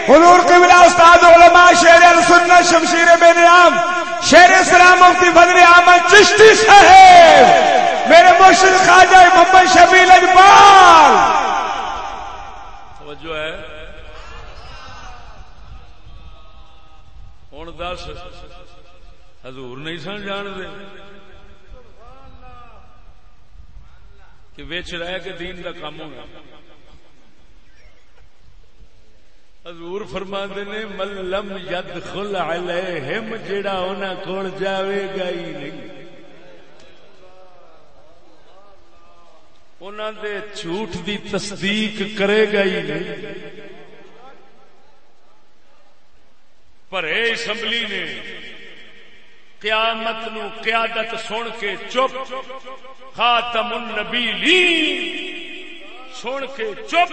حضور قبلہ استاد علماء شیر السنت شمشیر بے نعام شیر اسلام مفتی فضل احمد چشتی صاحب، میرے مرشد خواجہ محمد شفیع اجبال. توجہ ہے. ہن دس حضور نہیں سن جان دے کہ وچ رہ کے دین دا کام ہونا. حضور فرماندے نے من لم يدخل علیہم، جڑا انہاں کول جاوے گا ہی نہیں، انہاں دے جھوٹ دی تصدیق کرے گا ہی نہیں. پر اے اسمبلی نے قیامت نو قیادت سن کے چپ، خاتم النبیین سن کے چپ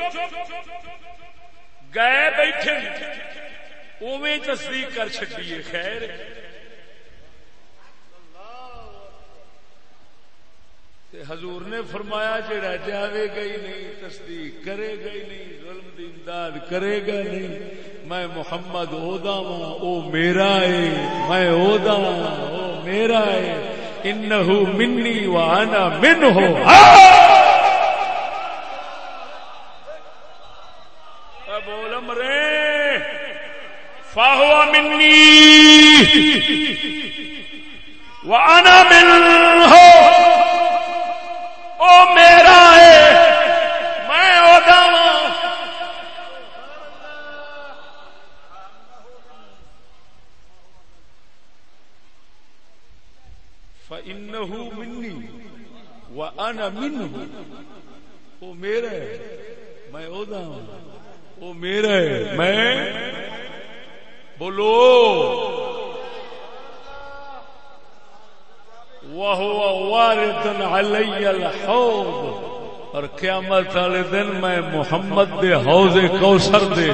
گئے بیٹھے، اوویں تصدیق کر چھڈیے خیر۔ حضور نے فرمایا جڑا جاوے گا ہی نہیں، تصدیق کرے گا ہی نہیں، ظلم دی امداد کرے گا نہیں، میں محمد اودا ہوں، او میرا ہے، میں اودا ہوں، او میرا ہے، انہو منی وانا منہ، بول مرے فاہو منی وانا منہ، او میرا ہے میں اودا ہوں۔ فإنه مني وأنا منه، وہ میرا ہے میں اودا ہوں، وہ میرا ہے میں، بولو وَهُوَ وَارِدٌ عَلَيَّ الْحَوْض، اور قیامت والے دن میں محمد دے حوض کوثر دے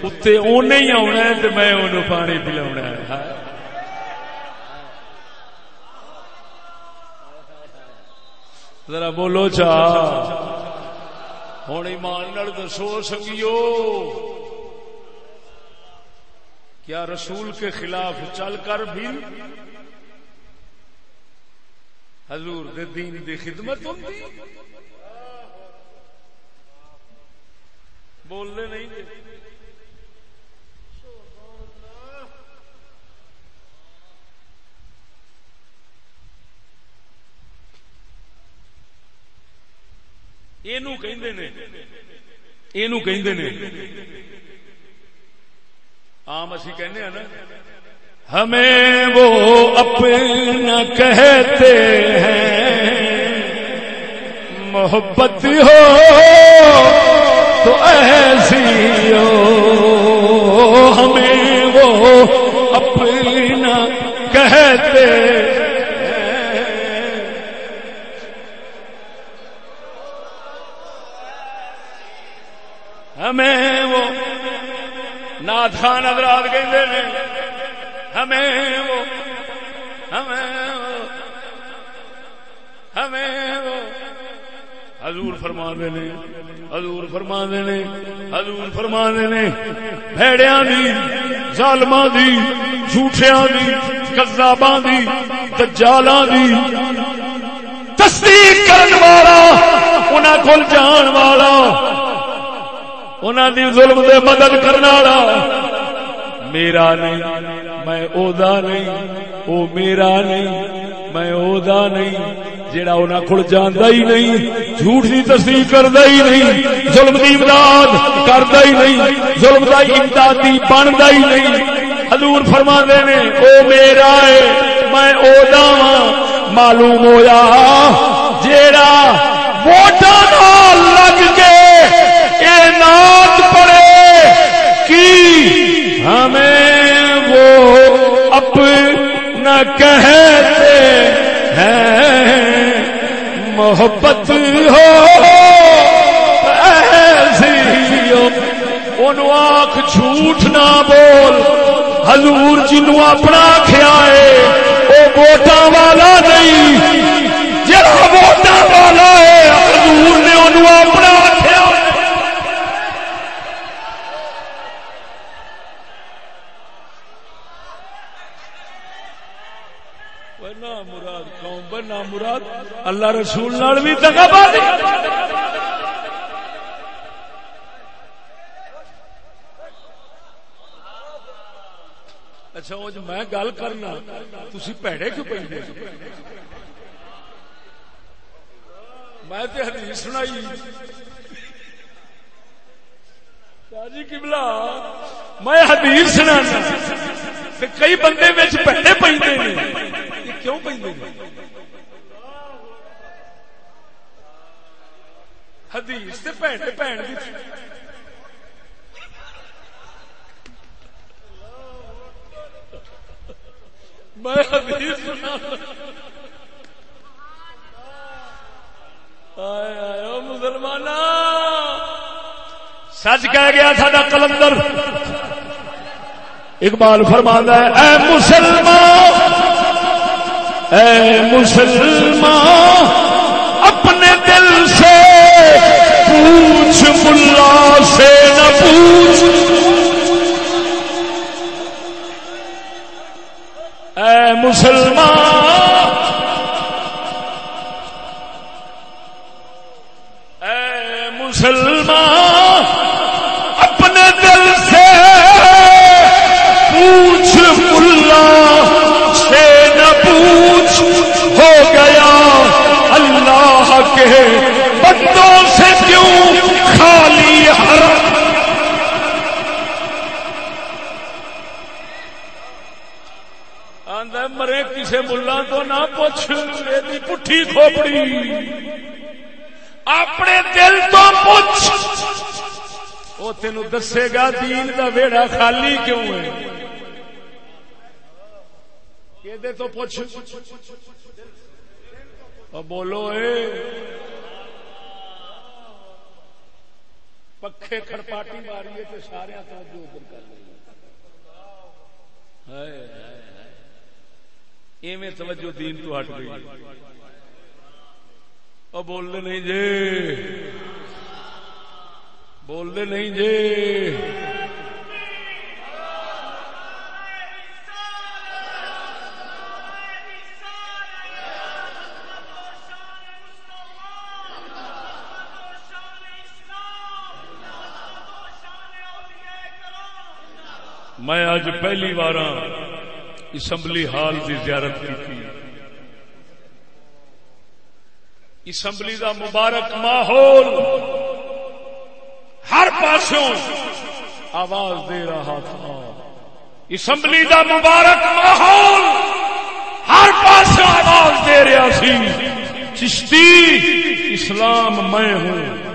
اتے اونے ہی آنا ہے تے میں انہوں پانی پلاونا ہے۔ ذرا بولو چا ہن ایمان نال دسو سنگیو، کیا رسول کے خلاف چل کر بھی حضور دے دین دی خدمت ہوندی؟ بولنے نہیں دے۔ اینو کہندے نے عام اسی کہنے ہیں نا، ہمیں وہ اپنا کہتے ہیں، محبت ہو تو ایسی ہو، ہمیں وہ اپنا کہتے ہیں، ہمیں وہ نعت خان حضرات کہندے نے، ہمیں وہ حضور فرماندے نے بھیڑیاں دی، ظالماں دی، جھوٹیاں دی، کذاباں دی، دجالاں دی تصدیق کرن والا، انہاں کول جان والا، انہاں دی ظلم دے مدد کرن والا میرا نہیں، میں اودا نہیں، او میرا نہیں، میں اودا نہیں، جیڑا انہاں کول جاندا ہی نہیں، جھوٹ دی تصدیق کردا ہی نہیں، ظلم دی امداد کردا ہی نہیں، ظلم دا امدادی بندا ہی نہیں۔ حضور فرماندے نے او میرا ہے میں اودا ہاں۔ معلوم ہویا جیڑا ووٹاں نال لگ کے اے نعت پڑھے کی ہمیں وہ اپنا کہتے ہیں، محبت ہو ایسی ہو، انہوں آنکھ جھوٹ نہ بول۔ حضور جنہوں اپنا آکھیا ہے وہ ووٹاں والا نہیں، جڑا ووٹاں والا ہے حضور نے انہوں اپنا آکھیا۔ مراد قوم بنا مراد اللہ رسول نال بھی دغا بازی۔ اچھا وہ جو میں گل کرنا تسی پیڑے کیوں پہنتے؟ میں تے حدیث سنائی جی قبلہ، میں حدیث سنانا تے کئی بندے وچ پیڑے پہنتے ہیں، کیوں پہنتے ہیں؟ حدیث تے پیڑے پہن دی میں حدیث سنا مسلمان سچ کہہ گیا ساڈا کلندر اقبال فرماتا ہے اے مسلمان اپنے دل سے پوچھ ملا سے نہ پوچھ اے مسلمان اپنے دل سے پوچھ ملا سے نہ پوچھ ہو گیا اللہ کے بندوں سے کیوں خالی حرم آندہ مرے کسے ملا تو نہ پوچھ یہ پٹھی کھوپڑی اپنے دل تو پوچھ وہ تینو دسے گا دین دا ویڑا خالی کیوں ہے یہ دے تو پوچھ بولو اے پکھے کھڑپاٹی ماری تے سارے توجہ ادھر کر لیں ایویں توجہ دین تو ہٹ گئی بول دے نہیں جے بول دے نہیں جے میں آج پہلی بار اسمبلی ہال کی زیارت کی تھی اسمبلی دا مبارک ماحول ہر پاسوں آواز دے رہا تھا اسمبلی دا مبارک ماحول ہر پاسوں آواز دے رہا سی چشتی اسلام میں ہوں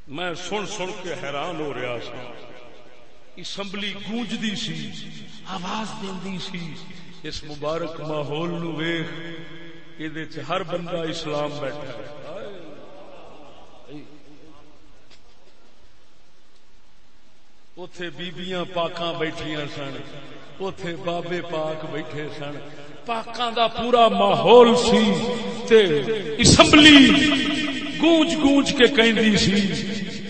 میں سن سن کے حیران ہو رہا سا اسمبلی گونجدی سی آواز دیندی سی اس مبارک ماحول نو ویکھ یہ ہر بندہ اسلام بیٹھا ہے اوتھے بیبیاں پاکاں بیٹھیاں سن اوتھے بابے پاک بیٹھے سن پاکاں دا پورا ماحول سی تے اسمبلی گونج گونج کے کہندی سی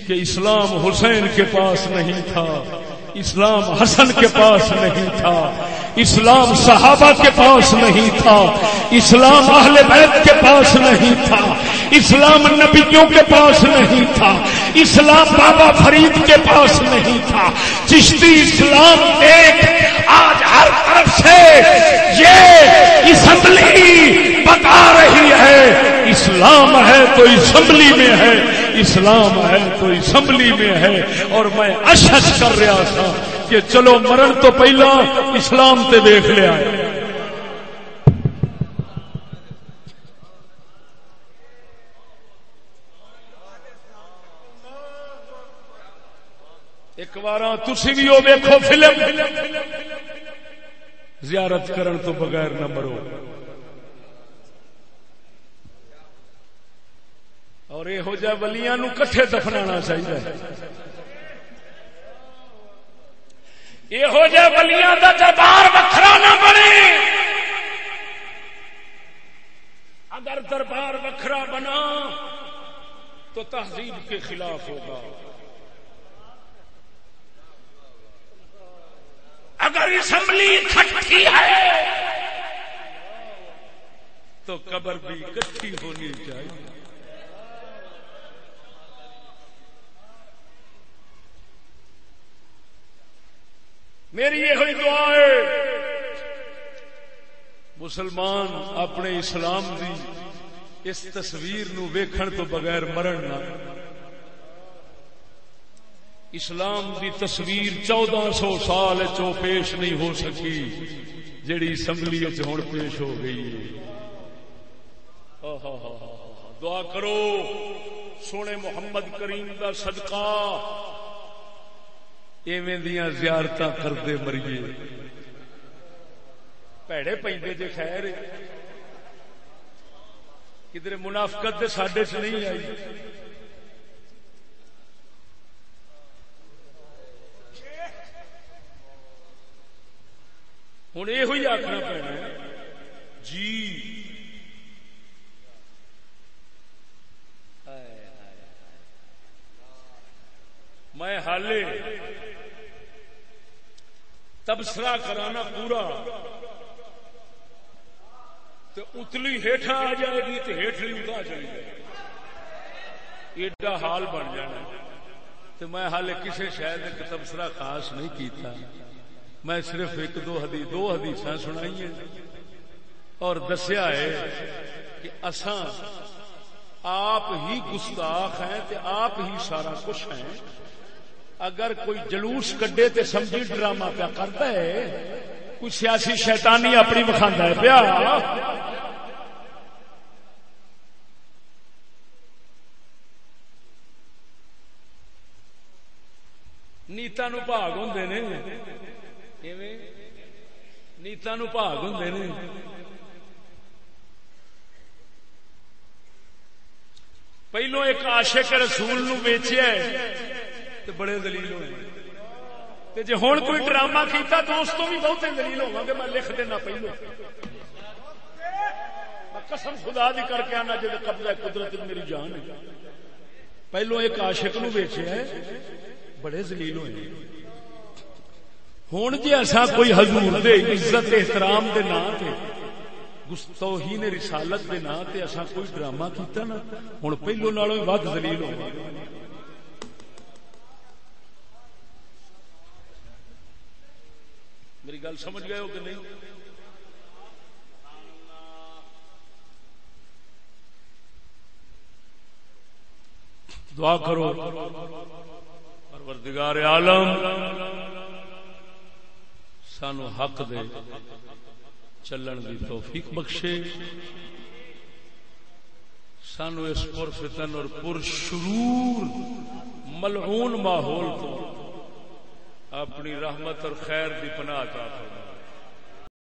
کہ اسلام حسین کے پاس نہیں تھا اسلام حسن کے پاس نہیں تھا اسلام صحابہ کے پاس نہیں تھا اسلام اہل بیت کے پاس نہیں تھا اسلام نبیوں کے پاس نہیں تھا اسلام بابا فرید کے پاس نہیں تھا چشتی اسلام ایک آج ہر طرف سے یہ اسمبلی بتا رہی ہے اسلام ہے تو اسمبلی میں ہے اسلام ہے تو اسمبلی میں ہے اور میں اشش کر رہا تھا کہ چلو مرن تو پہلا اسلام تے دیکھ لیا ایک بار تسی بھی وہ دیکھو فلم زیارت کرن تو بغیر نہ مرو اور یہ ہو جائے ولیاں نو کٹھے دفنانا چاہیے یہ ہو جائے ولیاں دا دربار وکھرا نہ بنے اگر دربار وکھرا بنا تو تہذیب کے خلاف ہوگا اگر اسمبلی اکٹھی ہے تو قبر بھی اکٹھی ہونی چاہیے میری یہ دعا ہے مسلمان اپنے اسلام دی اس تصویر نو ویکھن تو بغیر مرن نہ اسلام دی تصویر 1400 سال چو پیش نہیں ہو سکی جیڑی اسمبلی ہن پیش ہو گئی ہے دعا کرو سونے محمد کریم دا صدقہ ایویں دیاں زیارتاں کردے مریے پیڑے پیندے جے خیر کدھر منافقت تے ساڈے چ نہیں آئی. ہوں یہ آخنا پینا جی میں حالے تبصرہ کرانا پورا تو اتلی ہیٹھا آ جائے گی تو ہیٹھلی اتنا چلی جائے گی ایڈا حال بن جانا. تو میں حالے کسی شاید ایک تبصرہ خاص نہیں کیتا. میں صرف ایک دو حدیث سنائی ہیں اور دسیا ہے کہ اساں آپ ہی گستاخ ہیں تے آپ ہی سارا کچھ ہیں. اگر کوئی جلوس کڈے تے سمجھی ڈرامہ پیا کرتا ہے کوئی سیاسی شیطانی اپنی مکھاندا ہے پیا. نیتا نو بھاگ ہوندے نے نیتا نو بھاگ ہوندے نے. پہلو ایک عاشق رسول نو ویچیا تو بڑے دلیل ہوئے جی ہوں کوئی ڈرامہ کیتا تو اس تو بھی بہتے دلیل ہوا گے. میں لکھ دینا پہلو قسم خدا دی کر کے آنا جی قبضہ قدرت میری جان ہے. پہلو ایک عاشق نو ویچیا ہے بڑے دلیل ہوئے. ہوں جی ایسا کوئی حضور دے عزت احترام دے نا تے توہین رسالت دے نا تے ایسا کوئی ڈرامہ کیتا نا ہوں پہلو نالوں ود ذلیل ہو. میری گل سمجھ گئے ہو کہ نہیں؟ دعا کرو پروردگار عالم سانو حق دے چلن دی توفیق بخشے. سانو اس پر فتن اور پر شرور ملعون ماحول تو اپنی رحمت اور خیر دی پناہ عطا فرمائے.